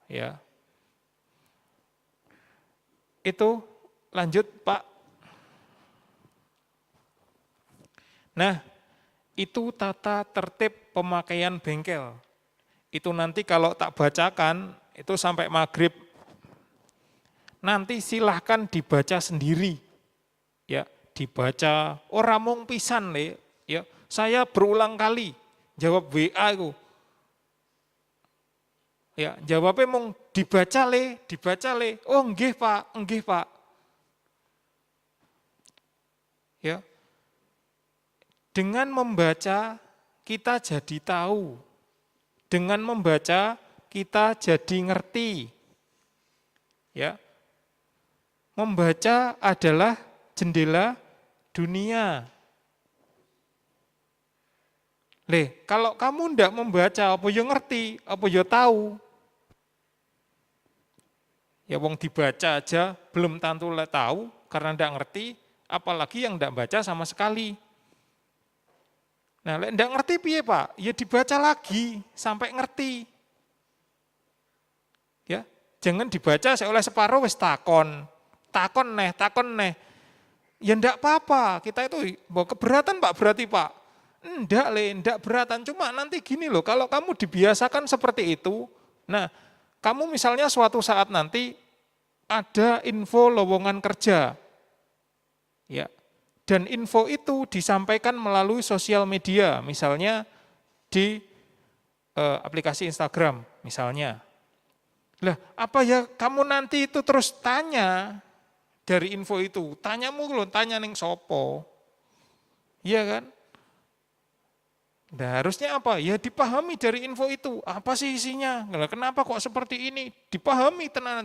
Ya. Itu lanjut Pak. Nah, itu tata tertib pemakaian bengkel. Itu nanti kalau tak bacakan, itu sampai maghrib. Nanti silahkan dibaca sendiri. Ya, dibaca ora mung pisan le, ya. Saya berulang kali jawab WA itu. Ya, jawabnya mung dibaca le. Oh, nggih Pak. Ya. Dengan membaca kita jadi tahu. Dengan membaca kita jadi ngerti. Ya. Membaca adalah jendela dunia. Kalau kamu ndak membaca apa yo ngerti, apa yo tahu. Ya wong dibaca aja belum tentu tahu karena ndak ngerti, apalagi yang ndak baca sama sekali. Nah, lek ndak ngerti piye, Pak? Ya dibaca lagi sampai ngerti. Ya, jangan dibaca oleh separuh wis takon. Takon neh. Ya ndak apa-apa. Kita itu keberatan, Pak, berarti, Pak. Ndak beratan. Cuma nanti gini loh, kalau kamu dibiasakan seperti itu, nah, kamu misalnya suatu saat nanti ada info lowongan kerja. Ya, dan info itu disampaikan melalui sosial media, misalnya di aplikasi Instagram, misalnya. Lah, apa ya kamu nanti itu terus tanya dari info itu? Tanyamu loh, tanya ning sopo. Iya kan? Nah, harusnya apa? Ya dipahami dari info itu. Apa sih isinya? Kenapa kok seperti ini? Dipahami tenanan.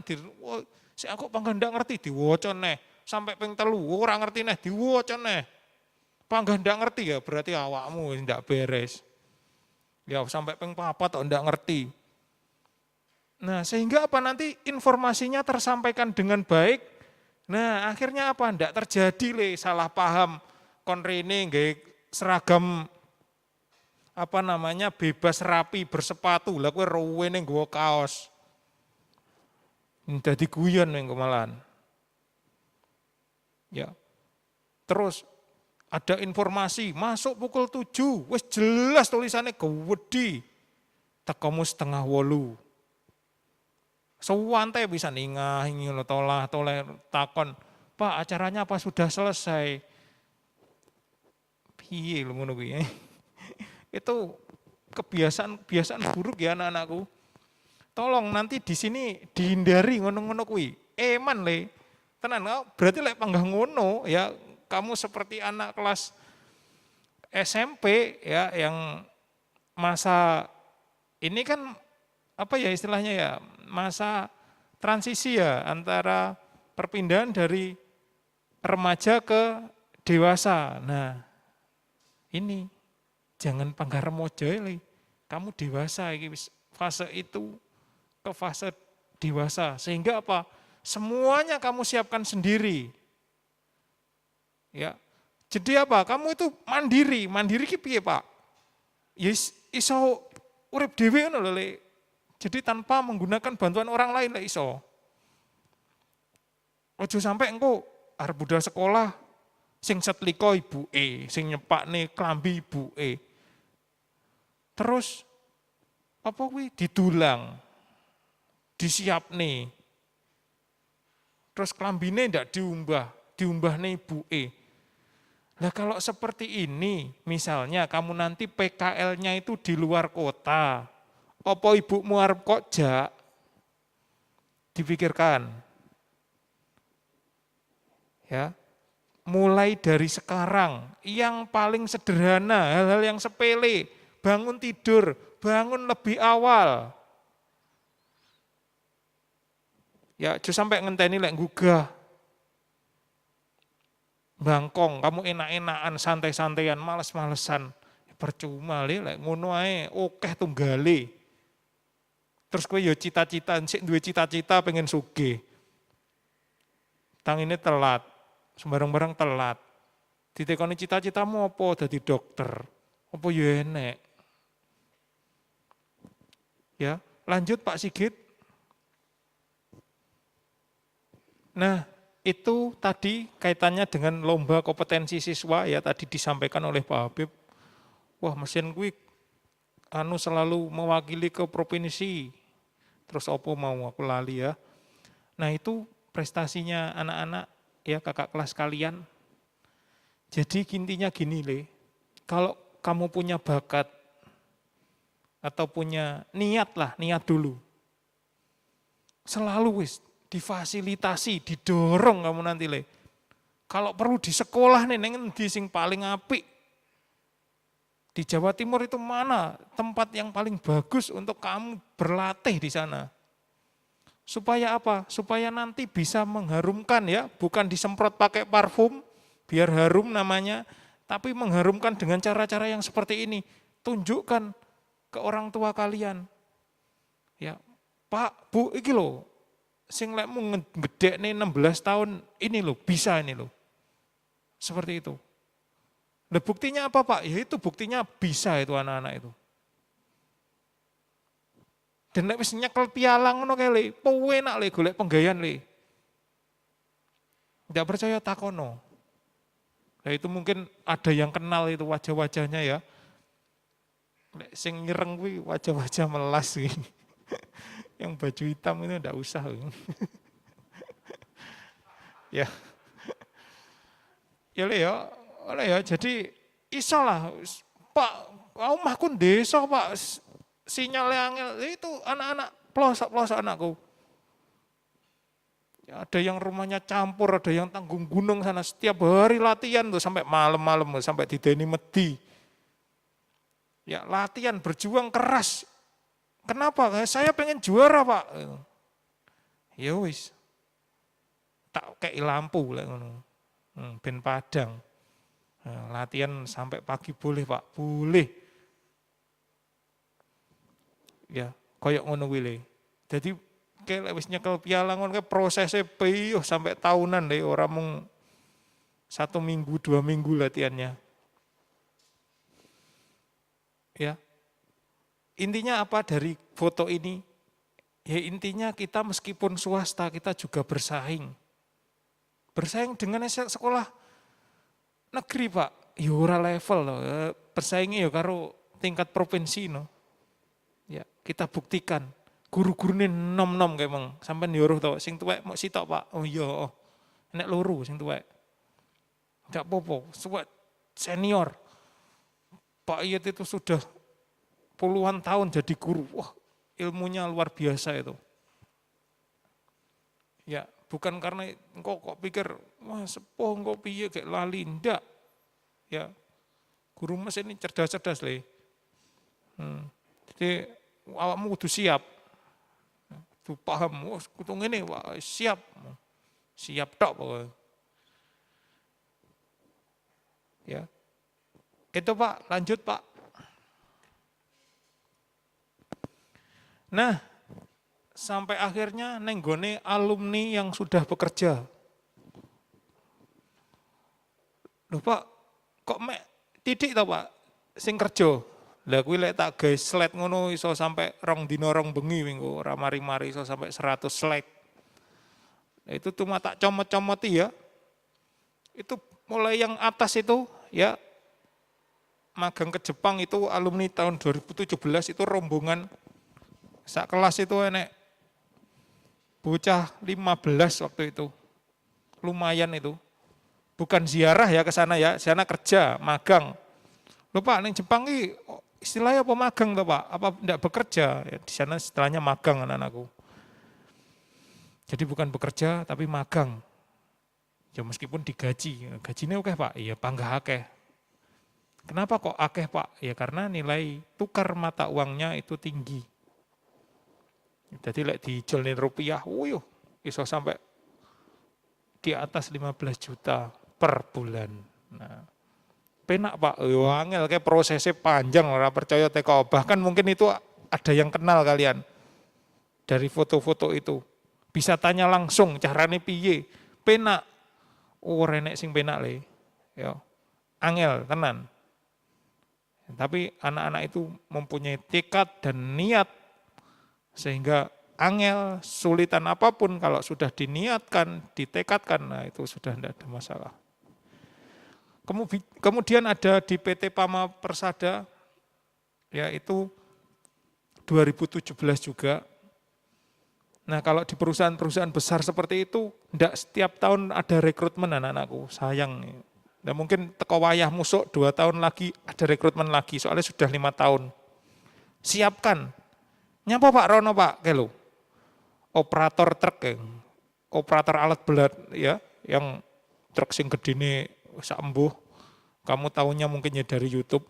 Si aku pangga ndak ngerti diwaca neh. Sampai ping 3 ora ngerti neh diwaca neh. Pangga ndak ngerti ya berarti awakmu ndak beres. Ya sampai ping 4 tok ndak ngerti. Nah, sehingga apa nanti informasinya tersampaikan dengan baik. Nah, akhirnya apa? Ndak terjadi salah paham kon rene nggih seragam bebas rapi bersepatu lah kowe ruwene nggawa kaos. Dadi guyon ning kemalan. Ya. Terus ada informasi masuk pukul 7, wis jelas tulisannya gede. Tekomu 7:30. Sewante bisa ningah ngono toleh takon, "Pak, acaranya apa sudah selesai?" Piye lho ngono kuwi. Itu kebiasaan buruk ya anak-anakku. Tolong nanti di sini dihindari ngono-ngono kuwi. Eman tenan berarti panggah ngono ya kamu seperti anak kelas SMP ya yang masa ini kan apa ya istilahnya ya masa transisi ya antara perpindahan dari remaja ke dewasa. Nah ini jangan panggah remojo kamu dewasa fase itu ke fase dewasa sehingga apa semuanya kamu siapkan sendiri ya jadi apa kamu itu mandiri ki piye Pak yes iso urip dhewe ngono lho jadi tanpa menggunakan bantuan orang lain iso ojo sampai engko arep budal sekolah sing setlika ibuke sing nyepakne klambi ibuke terus apa kuwi didulang disiapne terus klambine ndak diumbahne ibuke. Nah kalau seperti ini misalnya kamu nanti PKL-nya itu di luar kota apa ibumu arep kojak dipikirkan ya mulai dari sekarang yang paling sederhana hal-hal yang sepele bangun tidur bangun lebih awal. Ya, justru sampai ngenteni lek gugah. Bangkong, kamu enak-enakan, santai-santaian, males-malesan. Percuma lek ngono ae akeh tunggale. Terus kowe ya cita-cita, sik duwe cita-cita pengen sugih. Tangine telat, sembarang-barang telat. Ditekoni cita-citamu apa dadi dokter? Apa ya enek? Ya, lanjut Pak Sigit. Nah, itu tadi kaitannya dengan lomba kompetensi siswa ya tadi disampaikan oleh Pak Habib. Wah, mesin kuwi selalu mewakili ke provinsi. Terus opo mau aku lali ya. Nah, itu prestasinya anak-anak ya kakak kelas kalian. Jadi intinya gini kalau kamu punya bakat atau punya niat dulu. Selalu difasilitasi, didorong kamu nanti Kalau perlu di sekolah ngendi sing paling apik. Di Jawa Timur itu mana tempat yang paling bagus untuk kamu berlatih di sana. Supaya apa? Supaya nanti bisa mengharumkan ya, bukan disemprot pakai parfum biar harum namanya, tapi mengharumkan dengan cara-cara yang seperti ini. Tunjukkan ke orang tua kalian. Ya, Pak, Bu, iki loh sing lekmu ngedekne 16 tahun ini loh, bisa ini loh. Seperti itu. Nah buktinya apa Pak? Ya itu buktinya bisa itu anak-anak itu. Dan nek wis nyekel pialang ngono kae enak golek penggayan Enggak percaya takono. Nah itu mungkin ada yang kenal itu wajah-wajahnya ya. Nek sing nyereng kuwi wajah-wajah melas kuwi. Yang baju hitam itu enggak usah. Ya. Ya, jadi iso lah. Pak, omahku desa Pak, sinyal angel itu anak-anak pelosok-pelosok anakku. Ya, ada yang rumahnya campur, ada yang tanggung gunung sana setiap hari latihan tuh sampai malam-malam sampai dideni medi. Ya latihan, berjuang keras. Kenapa? Saya pengen juara, Pak. Ya wis. Tak kei lampu lek ngono. Ben padang. Nah, latihan sampai pagi boleh, Pak. Boleh. Ya, koyok ngono kuwi le. Dadi kayak wis nyekel piala ngono kayak prosesnya piyuh sampai tahunan deh, orang mung 1 minggu, 2 minggu latihannya. Ya, intinya apa dari foto ini? Ya intinya kita meskipun swasta kita juga bersaing. Bersaing dengan sekolah negeri, Pak. Ya ora level loh. Bersaingnya ya karo tingkat provinsi no. Ya, kita buktikan. Guru-guru ini nom-nom kayak emang. Sampai nyuruh tau, sing tuwek mau sitok, Pak. Oh iya, nek loro sing tuwek. Enggak popo, suwek senior. Pak Iyet itu sudah puluhan tahun jadi guru. Wah, ilmunya luar biasa itu. Ya, bukan karena engkau kok pikir, wah sepuh engkau piye kayak lali, ndak. Ya, guru mas ini cerdas-cerdas le. Jadi awakmu kudu siap. Kudu paham, wah kudu ngene, wah siap. Siap tok pokoknya. Ya. Itu Pak, lanjut Pak. Nah, sampai akhirnya nenggone alumni yang sudah bekerja. Loh Pak, kok mek titik tau Pak, sing kerja. Lah kuwi lek tak gawe slide ngono iso sampai 2 dina 2 bengi minggu, ora mari-mari iso sampai 100 slide. Nah, itu cuma tak comot-comoti ya. Itu mulai yang atas itu ya, magang ke Jepang itu alumni tahun 2017 itu rombongan sak kelas itu enek bocah 15 waktu itu. Lumayan itu. Bukan ziarah ya ke sana ya, sana kerja, magang. Lupa ning Jepang ini istilahnya apa magang tuh Pak? Apa enggak bekerja? Ya, di sana istilahnya magang anak-anakku. Jadi bukan bekerja tapi magang. Ya meskipun digaji, gajinya oke Pak, iya panggah akeh. Kenapa kok akeh Pak? Ya karena nilai tukar mata uangnya itu tinggi. Jadi lek dijolin rupiah, wuyuh, iso sampai di atas 15 juta per bulan. Nah, penak Pak, angel kayak prosesnya panjang, ora percaya teko. Bahkan mungkin itu ada yang kenal kalian dari foto-foto itu. Bisa tanya langsung carane piye. Penak. Oh, renek sing penak le. Ya. Angel tenan. Tapi anak-anak itu mempunyai tekad dan niat sehingga angel sulitan apapun kalau sudah diniatkan, ditekadkan, nah itu sudah tidak ada masalah. Kemudian ada di PT Pama Persada, yaitu 2017 juga. Nah kalau di perusahaan-perusahaan besar seperti itu, tidak setiap tahun ada rekrutmen anak-anakku, sayang. Nah mungkin teko wayah musuk 2 tahun lagi ada rekrutmen lagi, soalnya sudah 5 tahun. Siapkan. Nyapa Pak Rono Pak, kelo. Operator truk, operator alat berat ya, yang truk sing gedene sak embuh. Kamu tahunya mungkin ya dari YouTube.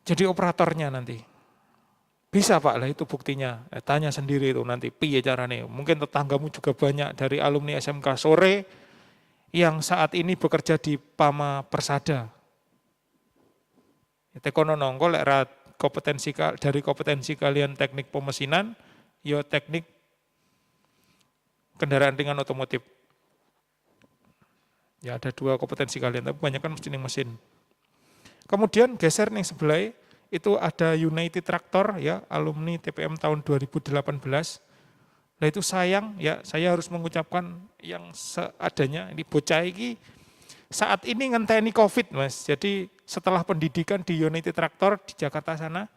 Jadi operatornya nanti. Bisa Pak lah itu buktinya. Tanya sendiri itu nanti piye carane. Mungkin tetanggamu juga banyak dari alumni SMK sore yang saat ini bekerja di Pama Persada. Tekono nongko lek kompetensi dari kompetensi kalian teknik pemesinan, ya teknik kendaraan ringan otomotif. Ya ada 2 kompetensi kalian, tapi banyak kan mesti mesin. Kemudian geser nih sebelah itu ada United Tractor ya, alumni TPM tahun 2018. Nah itu sayang ya, saya harus mengucapkan yang seadanya. Ini bocah ini saat ini ngenteni Covid Mas. Jadi setelah pendidikan di United Tractor di Jakarta sana,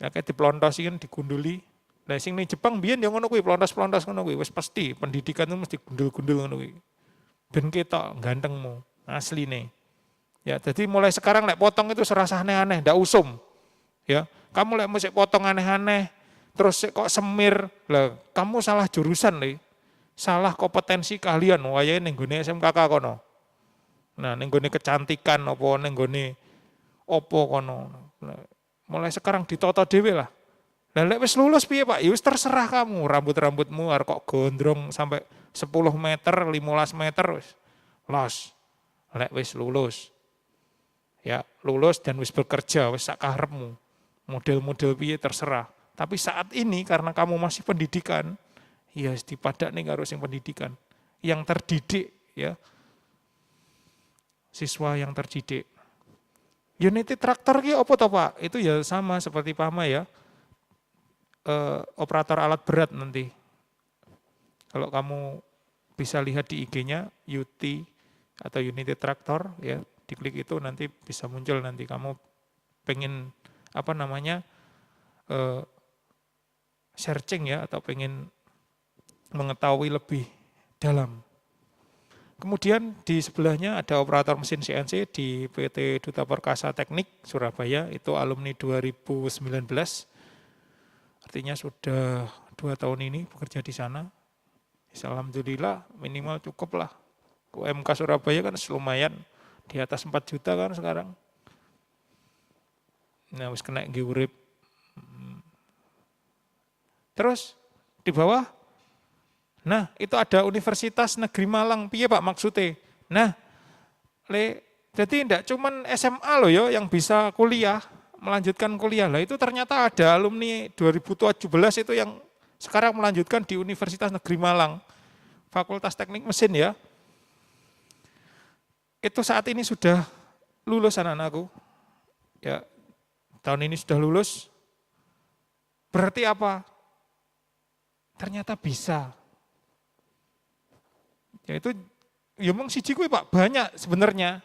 ya kayak diplontosin, digunduli. Nah sing ning Jepang biyen yang ngono kuwi, plontos-plontos ngono kuwi, wis pasti pendidikan itu mesti gundul-gundul ngono kuwi. Ben ketok gantengmu, asline. Ya, jadi mulai sekarang lek potong itu serasa aneh-aneh, ndak usum. Ya, kamu lek musik potong aneh-aneh, terus kok semir, lah kamu salah jurusan le. Salah kompetensi kalian, wayahe ning gone SMKK kono. Nah, ning gone kecantikan apa ning gone opo kono. Mulai sekarang ditata dhewe lah. Lah lek wis lulus piye Pak? Ya wis terserah kamu, rambut-rambutmu arep kok gondrong sampai 10 meter, 15 meter wis. Los. Lek wis lulus. Ya, lulus dan wis bekerja wis sak karepmu. Model-model piye terserah. Tapi saat ini karena kamu masih pendidikan, ya dipadakne karo sing pendidikan. Yang terdidik ya. Siswa yang terdidik. Unit traktor ki apa toh Pak? Itu ya sama seperti Pama ya. Operator alat berat nanti. Kalau kamu bisa lihat di IG-nya UT atau Unity Traktor ya, diklik itu nanti bisa muncul nanti kamu pengen apa namanya searching ya atau pengen mengetahui lebih dalam. Kemudian di sebelahnya ada operator mesin CNC di PT Duta Perkasa Teknik Surabaya, itu alumni 2019. Artinya sudah 2 tahun ini bekerja di sana. Alhamdulillah minimal cukup lah. UMK Surabaya kan lumayan, di atas 4 juta kan sekarang. Nah wis kena nggih urip. Terus di bawah, nah itu ada Universitas Negeri Malang, piye Pak maksudnya? Nah, jadi tidak cuman SMA loh ya yang bisa kuliah, melanjutkan kuliah lah, itu ternyata ada alumni 2017 itu yang sekarang melanjutkan di Universitas Negeri Malang, Fakultas Teknik Mesin ya. Itu saat ini sudah lulus anak-anakku, ya tahun ini sudah lulus. Berarti apa? Ternyata bisa. Ya itu, ya memang siji kuwi Pak banyak sebenarnya.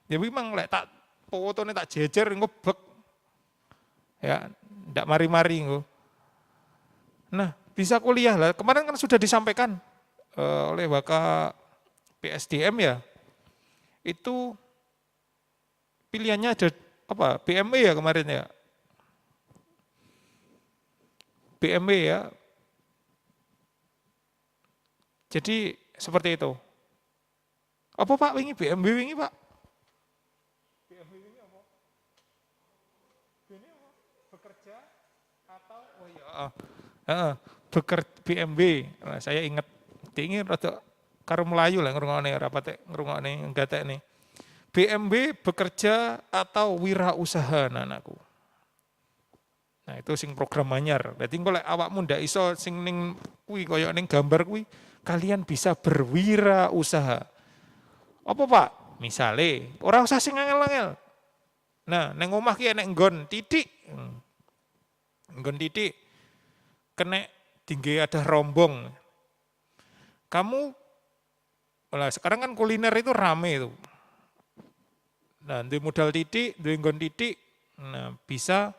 Ya memang lek tak fotone tak jejer ngebek. Ya, ndak mari-mari engko. Nah, bisa kuliah lah. Kemarin kan sudah disampaikan oleh Waka PSDM ya. Itu pilihannya ada apa? BMW ya kemarin ya. BMW ya. Jadi seperti itu. Apa Pak wingi BMW wingi Pak? BMW wingi apa? Ini apa? Bekerja atau oh ya, BMW. Nah, saya ingat tinggi rada karo Melayu lah ngrungokne rapate ngrungokne nggatekne. BMW bekerja atau wirausaha anakku. Nah, itu sing program anyar. Dadi engko lek awakmu ndak iso sing ning kuwi kaya ning gambar kuwi, kalian bisa berwirausaha. Apa Pak? Misale, ora usah sing angel-angel. Nah, neng omah ki enek nggon titik. Nggon titik kena tinggi ada rombong. Kamu sekarang kan kuliner itu rame itu. Nah, di modal titik, di nggon titik, nah bisa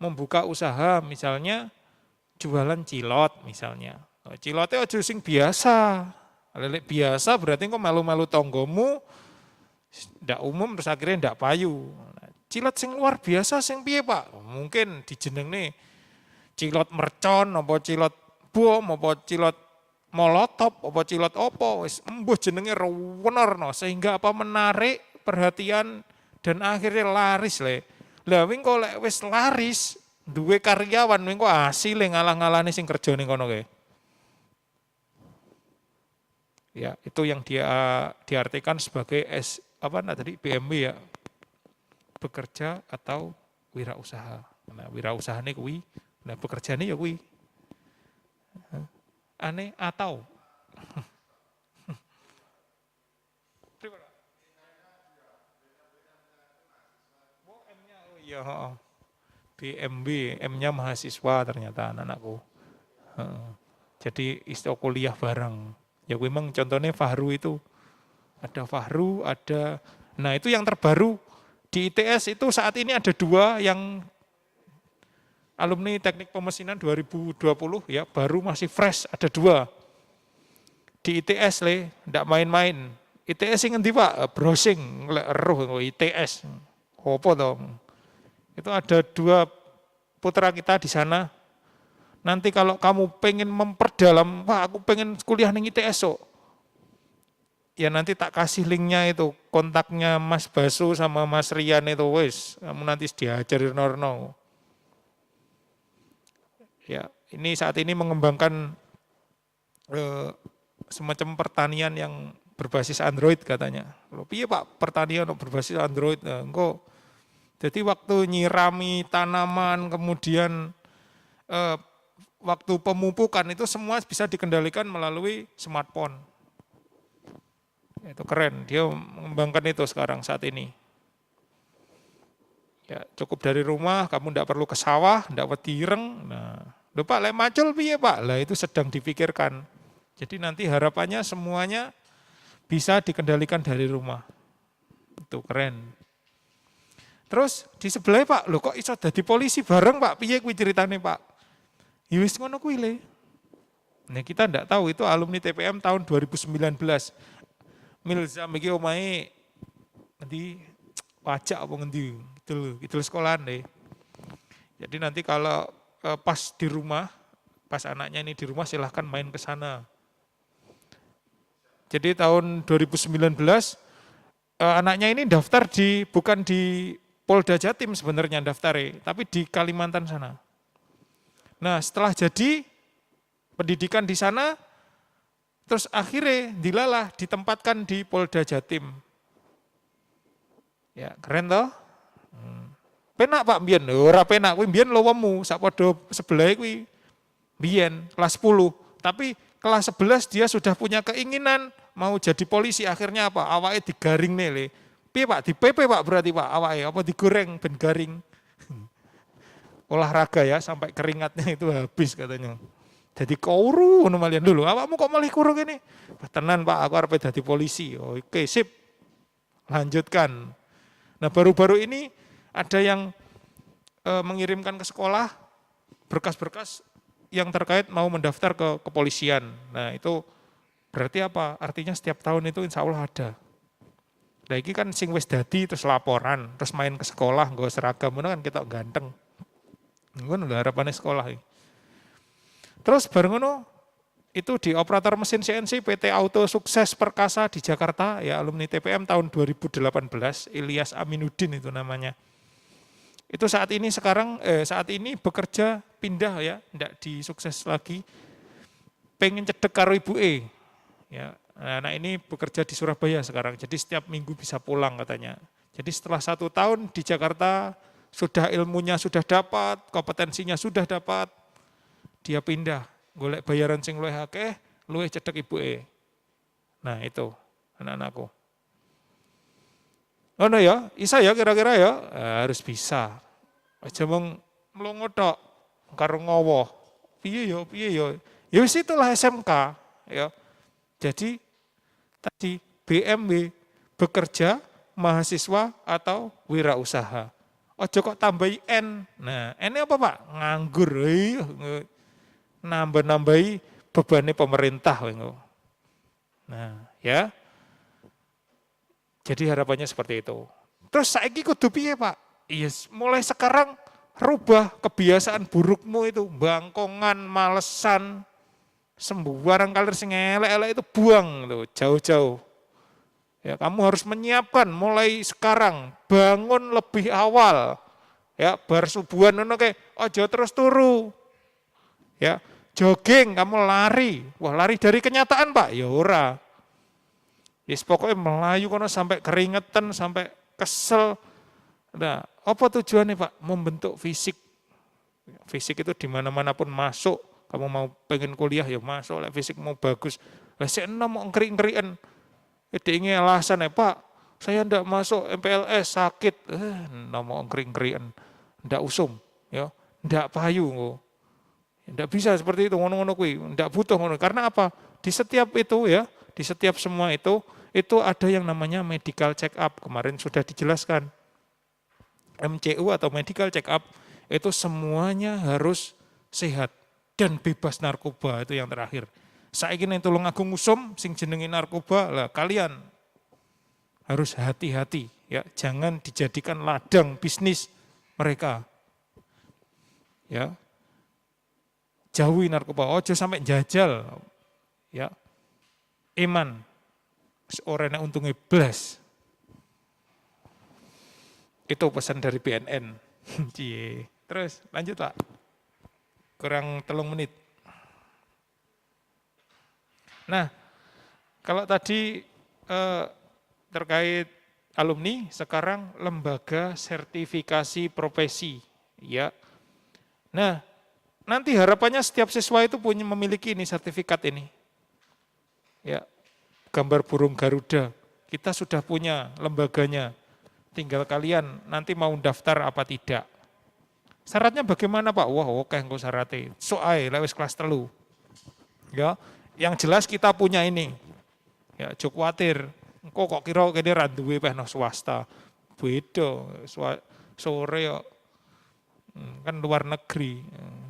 membuka usaha misalnya jualan cilot misalnya. Cilotnya aja sing biasa. Lelek biasa berarti kok malu-malu tonggomu ndak umum terus akhirnya ndak payu. Cilot sing luar biasa sing piye Pak? Mungkin dijenengne cilot mercon apa cilot bom apa cilot molotov apa cilot apa wis embuh jenenge rewenerno sehingga apa menarik perhatian dan akhirnya laris le. Lah wing kok lek wis laris duwe karyawan wing kok asile ngalah-ngalahne sing kerja ning kono kae. Ya, itu yang dia diartikan sebagai tadi BMW ya. Bekerja atau wirausaha. Nah, wirausahane kuwi, nah bekerjane ya kuwi. Aneh atau iya, BMB, M-nya mahasiswa ternyata anak-anakku. Jadi istilah kuliah bareng. Ya memang contohnya Fahru itu. Ada Fahru, ada, nah itu yang terbaru. Di ITS itu saat ini ada 2 yang alumni teknik pemesinan 2020 ya, baru masih fresh, ada 2. Di ITS enggak main-main. ITS yang ngendi Pak? Browsing, eruh ITS. Apa dong? Itu ada 2 putra kita di sana. Nanti kalau kamu pengen memperdalam, wah aku pengen kuliah ning ITS so. ya nanti tak kasih linknya itu, kontaknya Mas Basu sama Mas Rian itu, wes, kamu nanti diajarin Norno. Ya, ini saat ini mengembangkan semacam pertanian yang berbasis Android katanya. Iya Pak, pertanian berbasis Android, nah, engko jadi waktu nyirami tanaman, kemudian waktu pemupukan itu semua bisa dikendalikan melalui smartphone. Itu keren, dia mengembangkan itu sekarang saat ini. Ya, cukup dari rumah, kamu tidak perlu ke sawah, tidak wetireng. Nah, lho Pak, lek macul piye Pak? Lah itu sedang dipikirkan. Jadi nanti harapannya semuanya bisa dikendalikan dari rumah. Itu keren. Terus di sebelah Pak, lho kok iso dadi polisi bareng Pak? Piye kuwi ceritane Pak? Ya wis ngono kuwi le. Nah, kita tidak tahu itu alumni TPM tahun 2019. Milzam iki omahe nanti pajak apa ngendi gitu sekolahan deh. Jadi nanti kalau pas di rumah, pas anaknya ini di rumah silahkan main ke sana. Jadi tahun 2019 anaknya ini daftar bukan di Polda Jatim sebenarnya daftarnya, tapi di Kalimantan sana. Nah setelah jadi pendidikan di sana, terus akhirnya dilalah ditempatkan di Polda Jatim. Ya keren toh? Penak Pak mbiyen, ora penak kuwi mbiyen lowemu sak padha sebelah kuwi. Mbiyen kelas 10, tapi kelas 11 dia sudah punya keinginan mau jadi polisi, akhirnya apa? Awake digaring nih le. Piye Pak, di PP Pak berarti Pak awake apa digoreng ben garing. Olahraga ya sampai keringatnya itu habis katanya. Jadi kuru ngono malian dulu. Awakmu kok malih kuru gini? Tenan Pak, aku arep dadi polisi. Oke, sip. Lanjutkan. Nah, baru-baru ini ada yang mengirimkan ke sekolah berkas-berkas yang terkait mau mendaftar ke kepolisian. Nah itu berarti apa? Artinya setiap tahun itu insya Allah ada. Nah ini kan sing wis dadi terus laporan, terus main ke sekolah, nggo seragam, kan kita ganteng. Ngono lho harapannya sekolah. Terus bareng ngono itu di operator mesin CNC PT Auto Sukses Perkasa di Jakarta, ya alumni TPM tahun 2018, Ilyas Aminuddin itu namanya. Itu saat ini bekerja pindah ya, enggak di Sukses lagi. Pengen cedek karo ibuke. Ya, anak ini bekerja di Surabaya sekarang. Jadi setiap minggu bisa pulang katanya. Jadi setelah 1 tahun di Jakarta sudah ilmunya sudah dapat, kompetensinya sudah dapat, dia pindah, golek bayaran sing luwih akeh, luwih cedek ibuke. Nah, itu anak-anakku. Oh no ya, bisa ya kira-kira ya, harus bisa. Aja mung mlongo tok karo ngowo. Piye ya. Ya wis itulah SMK ya. Jadi tadi BMW bekerja, mahasiswa atau wirausaha. Ojo kok tambahi N. Nah, N apa Pak? Nganggur. Nambah-nambahi bebannya pemerintah. Nah, ya. Jadi harapannya seperti itu. Terus saiki kudu piye Pak? Yes, mulai sekarang rubah kebiasaan burukmu itu, bangkongan, malesan, sembarang kalir sing elek-elek itu buang tuh, jauh-jauh. Ya, kamu harus menyiapkan mulai sekarang, bangun lebih awal. Ya, bar subuhan ngono kae, aja terus turu. Ya, jogging, kamu lari. Wah, lari dari kenyataan, Pak. Ya ora. Yes, pokoknya melayu kono sampai keringetan, sampai kesel. Nah, apa tujuannya Pak? Membentuk fisik. Fisik itu dimana-mana pun masuk. Kamu mau pengen kuliah ya masuk, fisik mau bagus. Lah sik enom mau ngeri-ngerian. Ini alasan ya Pak, saya ndak masuk MPLS sakit. Mau ngeri-ngerian. Ndak usum, ya. Ndak payu. Ndak bisa seperti itu ngono-ngono kuwi. Ndak butuh ngono. Karena apa? Di setiap itu ya, di setiap semua itu ada yang namanya medical check up. Kemarin sudah dijelaskan. MCU atau medical check up itu semuanya harus sehat dan bebas narkoba, itu yang terakhir. Saiki nek Tulung Agung Usum sing jenenge narkoba, lah kalian harus hati-hati ya, jangan dijadikan ladang bisnis mereka. Ya. Jauhi narkoba, ojo sampai jajal. Ya. Iman. Ora enak untungnya blas. Itu pesan dari BNN. Cie. Terus lanjut Pak. Kurang 3 menit. Nah, kalau tadi terkait alumni, sekarang lembaga sertifikasi profesi. Ya. Nah, nanti harapannya setiap siswa itu memiliki ini sertifikat ini. Ya, gambar burung Garuda. Kita sudah punya lembaganya. Tinggal kalian nanti mau daftar apa tidak. Syaratnya bagaimana Pak? Wah, oke engko syaratnya. Soai lewis kelas 3. Ya, yang jelas kita punya ini. Ya, jok kuatir. Engko kok kira kene ra duwe pehno swasta. Beda, sore yo. Kan luar negeri,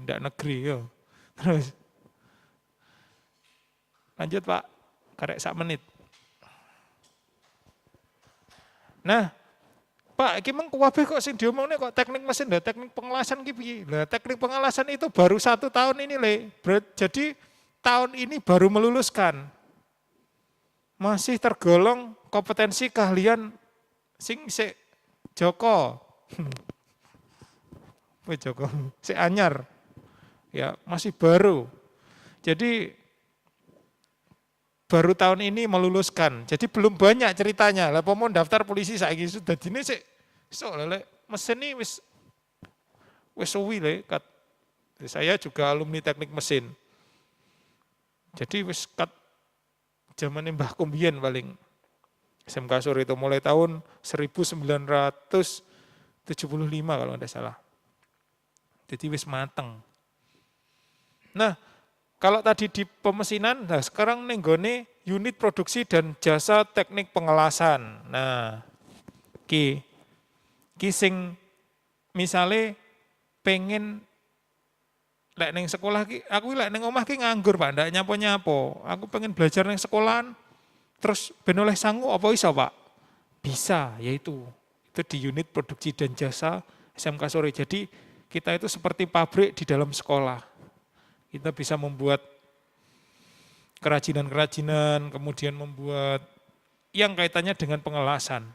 ndak negeri yo. Terus lanjut Pak, karek 1 menit. Nah, Pak, iki meng kabeh kok sing diomongne kok teknik mesin lho, teknik pengelasan ki piye? Lah teknik pengelasan itu baru 1 tahun ini Le. Jadi tahun ini baru meluluskan. Masih tergolong kompetensi keahlian sing sik Joko. Joko, sik anyar. Ya, masih baru. Jadi baru tahun ini meluluskan. Jadi belum banyak ceritanya. Lah pomon daftar polisi saiki sudah dine sik sok lele mesin ini wis suwi le. Saya juga alumni teknik mesin. Jadi wis kat zaman Mbah Kumbien paling. SMK Sore itu mulai tahun 1975 kalau tidak salah. Jadi wis mateng. Nah, kalau tadi di pemesinan, nah sekarang nenggone unit produksi dan jasa teknik pengelasan. Nah, ki sing misale pengen lek neng sekolah ki, aku lek neng omah ki nganggur Pak, ndak nyapo-nyapo. Aku pengen belajar neng sekolahan, terus ben oleh sangu apa iso Pak? Bisa, yaitu itu di unit produksi dan jasa SMK Sore. Jadi kita itu seperti pabrik di dalam sekolah. Kita bisa membuat kerajinan-kerajinan, kemudian membuat yang kaitannya dengan pengelasan.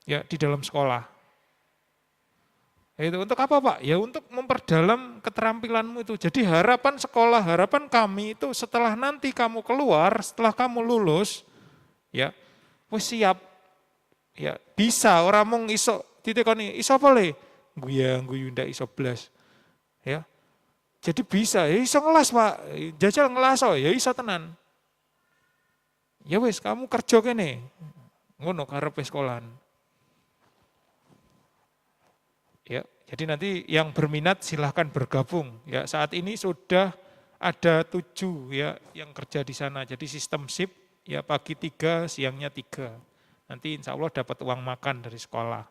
Ya, di dalam sekolah. Itu untuk apa Pak? Ya untuk memperdalam keterampilanmu itu. Jadi harapan sekolah, harapan kami itu setelah nanti kamu keluar, setelah kamu lulus, ya, wis siap. Ya, bisa orang mung iso titikoni iso apa le? Guyu ndak iso blas. Ya. Jadi bisa, ya iso ngelas Pak. Jajal ngelas ya iso tenan. Ya wis kamu kerja kene. Ngono karepe sekolahan. Ya, jadi nanti yang berminat silahkan bergabung. Ya, saat ini sudah ada 7 ya yang kerja di sana. Jadi sistem shift ya pagi 3, siangnya 3. Nanti insya Allah dapat uang makan dari sekolah.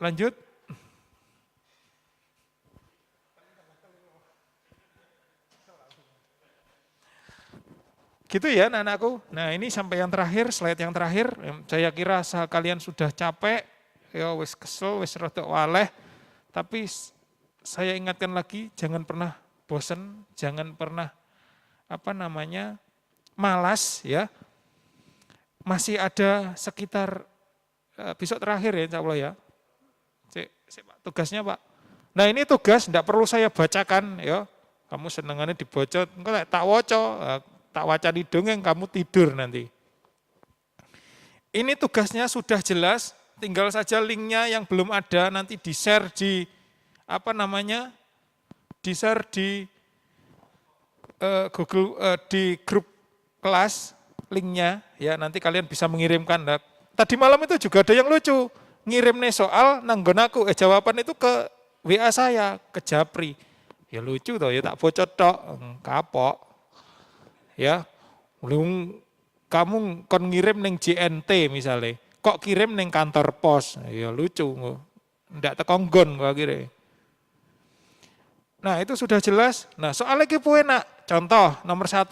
Lanjut. Gitu ya anak-anakku. Nah ini sampai yang terakhir, slide yang terakhir. Saya kira kalian sudah capek, ya wis kesel, wis rada waleh. Tapi saya ingatkan lagi, jangan pernah bosen, jangan pernah malas ya. Masih ada sekitar besok terakhir ya insya Allah ya. Tugasnya Pak. Nah ini tugas, tidak perlu saya bacakan ya. Kamu senengannya dibocot, enggak tak woco. Tak wacani dongeng kamu tidur nanti. Ini tugasnya sudah jelas, tinggal saja linknya yang belum ada nanti di-share di di-share di Google di grup kelas linknya ya nanti kalian bisa mengirimkan. Nah, tadi malam itu juga ada yang lucu, ngirim nih soal nanggon aku jawaban itu ke WA saya, ke Japri. Ya lucu toh ya tak bocot tok, kapok. Ya, kamu kon ngirim neng JNT misalnya, kok kirim neng kantor pos, ya lucu, ndak tekonggon kok akhirnya. Nah itu sudah jelas. Nah soal lagi enak. Contoh nomor 1,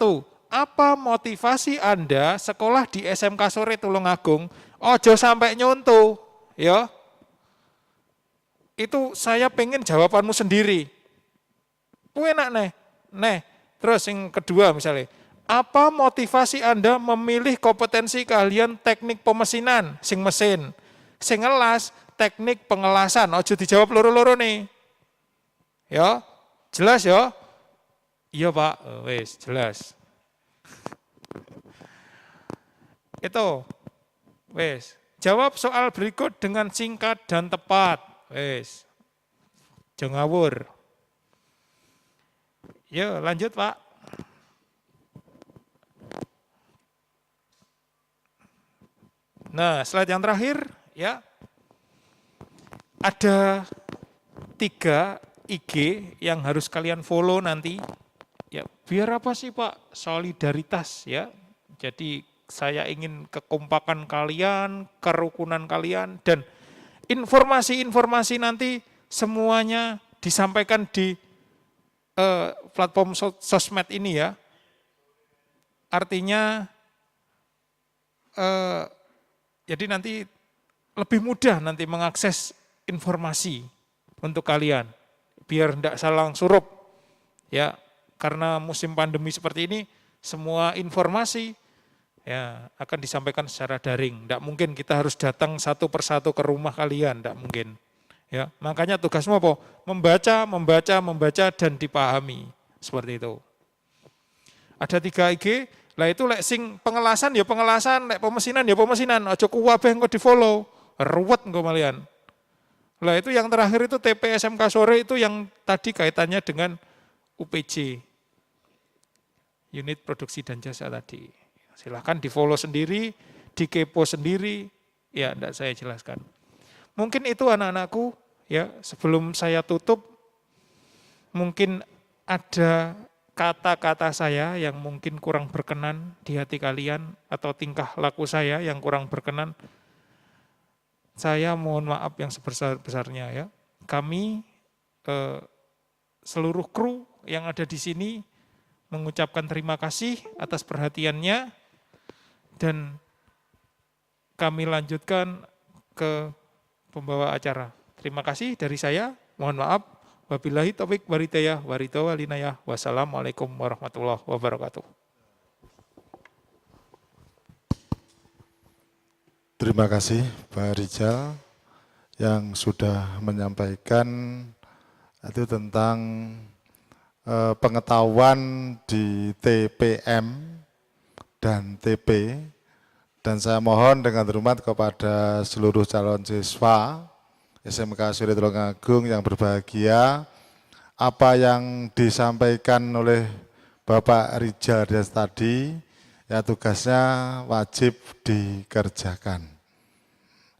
apa motivasi Anda sekolah di SMK Sore Tulungagung? Ojo sampai nyontoh, ya. Itu saya pengen jawabanmu sendiri. Enak nih. Terus yang kedua misalnya, apa motivasi Anda memilih kompetensi keahlian teknik pemesinan, sing mesin, sing ngelas, teknik pengelasan, ojo dijawab loro-loro nih. Ya, jelas ya? Iya Pak, wes jelas. Itu, wes. Jawab soal berikut dengan singkat dan tepat, wes. Jangan ngawur. Ya, lanjut Pak. Nah, slide yang terakhir, ya. Ada 3 IG yang harus kalian follow nanti. Ya, biar apa sih Pak? Solidaritas ya. Jadi saya ingin kekompakan kalian, kerukunan kalian, dan informasi-informasi nanti semuanya disampaikan di platform sosmed ini ya. Artinya jadi nanti lebih mudah nanti mengakses informasi untuk kalian. Biar tidak salah surup. Ya, karena musim pandemi seperti ini, semua informasi ya akan disampaikan secara daring. Tidak mungkin kita harus datang satu persatu ke rumah kalian, tidak mungkin. Ya, makanya tugasmu apa? Membaca, dan dipahami. Seperti itu. Ada 3 IG, lah itu lek sing pengelasan ya pengelasan, lek pemesinan ya pemesinan. Ojo kuwabeh engko di-follow. Ruwet engko malian. Lah itu yang terakhir itu TP SMK sore itu yang tadi kaitannya dengan UPJ. Unit produksi dan jasa tadi. Silahkan di-follow sendiri, di-kepo sendiri, ya enggak saya jelaskan. Mungkin itu anak-anakku, ya sebelum saya tutup, mungkin ada kata-kata saya yang mungkin kurang berkenan di hati kalian, atau tingkah laku saya yang kurang berkenan. Saya mohon maaf yang sebesar-besarnya ya. Kami seluruh kru yang ada di sini mengucapkan terima kasih atas perhatiannya, dan kami lanjutkan ke pembawa acara. Terima kasih dari saya, mohon maaf. Wabillahi taufiq walhidayah walinayah. Wassalamualaikum warahmatullahi wabarakatuh. Terima kasih Pak Rijal yang sudah menyampaikan itu tentang pengetahuan di TPM dan TP, dan saya mohon dengan hormat kepada seluruh calon siswa SMK Surya Tulungagung yang berbahagia, apa yang disampaikan oleh Bapak Rijal tadi, ya tugasnya wajib dikerjakan.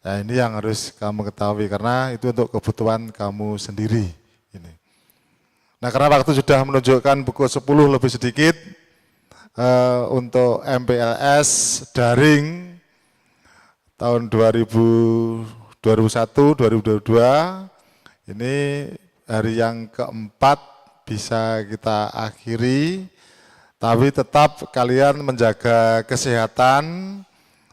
Ya, ini yang harus kamu ketahui karena itu untuk kebutuhan kamu sendiri. Ini. Nah, karena waktu sudah menunjukkan pukul 10 lebih sedikit, untuk MPLS daring tahun 2021-2022 ini hari yang keempat bisa kita akhiri, tapi tetap kalian menjaga kesehatan,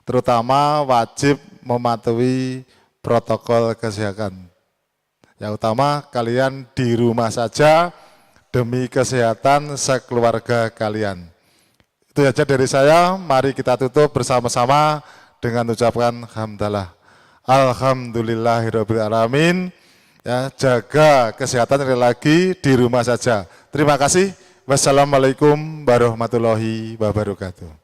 terutama wajib mematuhi protokol kesehatan. Yang utama kalian di rumah saja demi kesehatan sekeluarga kalian. Itu saja dari saya, mari kita tutup bersama-sama dengan ucapkan hamdalah. Alhamdulillahirrabbilalamin. Ya, jaga kesehatan sekali lagi di rumah saja. Terima kasih. Wassalamualaikum warahmatullahi wabarakatuh.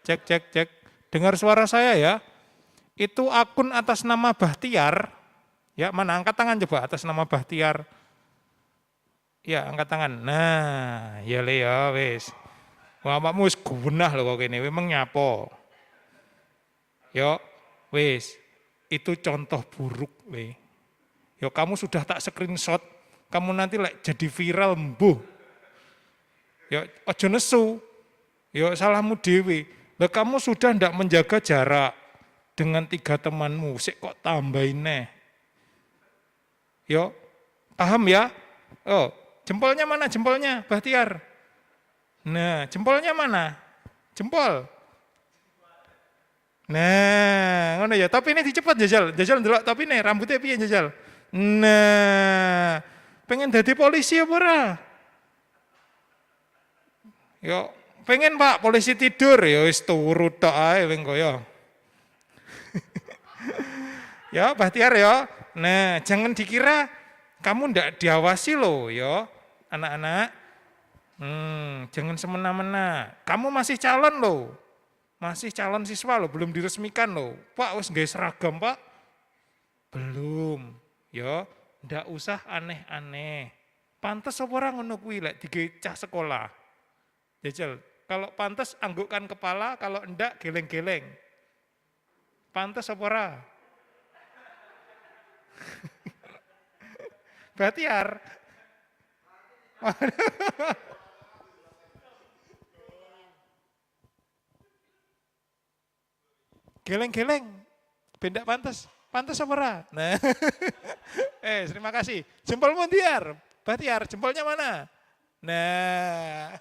Cek, cek, cek. Dengar suara saya ya. Itu akun atas nama Bahtiar. Ya, mana angkat tangan coba atas nama Bahtiar. Ya, angkat tangan. Nah, ya le ya wis. Wah, makmu wis gunah lho kok kene, memang nyapo. Yo, wis. Itu contoh buruk le. Yo kamu sudah tak screenshot, kamu nanti jadi viral mbuh. Yo aja nesu. Yo salahmu dewe. Lah kamu sudah ndak menjaga jarak dengan 3 temanmu, sik kok tambahin neh. Yo, paham ya? Oh, jempolnya mana jempolnya, Bahtiar? Nah, jempolnya mana? Jempol. Nah, ngono ya. Tapi ini dicepet jajal. Jajal ndelok tapi nih rambutnya piye jajal? Nah, pengen jadi polisi apa ora? Yo, pengen Pak polisi tidur ya wis turu tok ae wing koyo. Ya, Bahtiar ya. Nah, jangan dikira kamu ndak diawasi loh ya, anak-anak. Jangan semena-mena. Kamu masih calon loh. Masih calon siswa loh, belum diresmikan loh. Pak, wis nggawe seragam, Pak. Belum. Ya, ndak usah aneh-aneh. Pantes apa ora ngono kuwi lek digawe cah sekolah. Jajal, kalau pantes anggukkan kepala, kalau ndak geleng-geleng. Pantes apa ora? Bahtiar. Geleng-geleng. Bendak pantes. Pantes apa ora? Nah. Terima kasih. Jempolmu Bahtiar, jempolnya mana? Nah.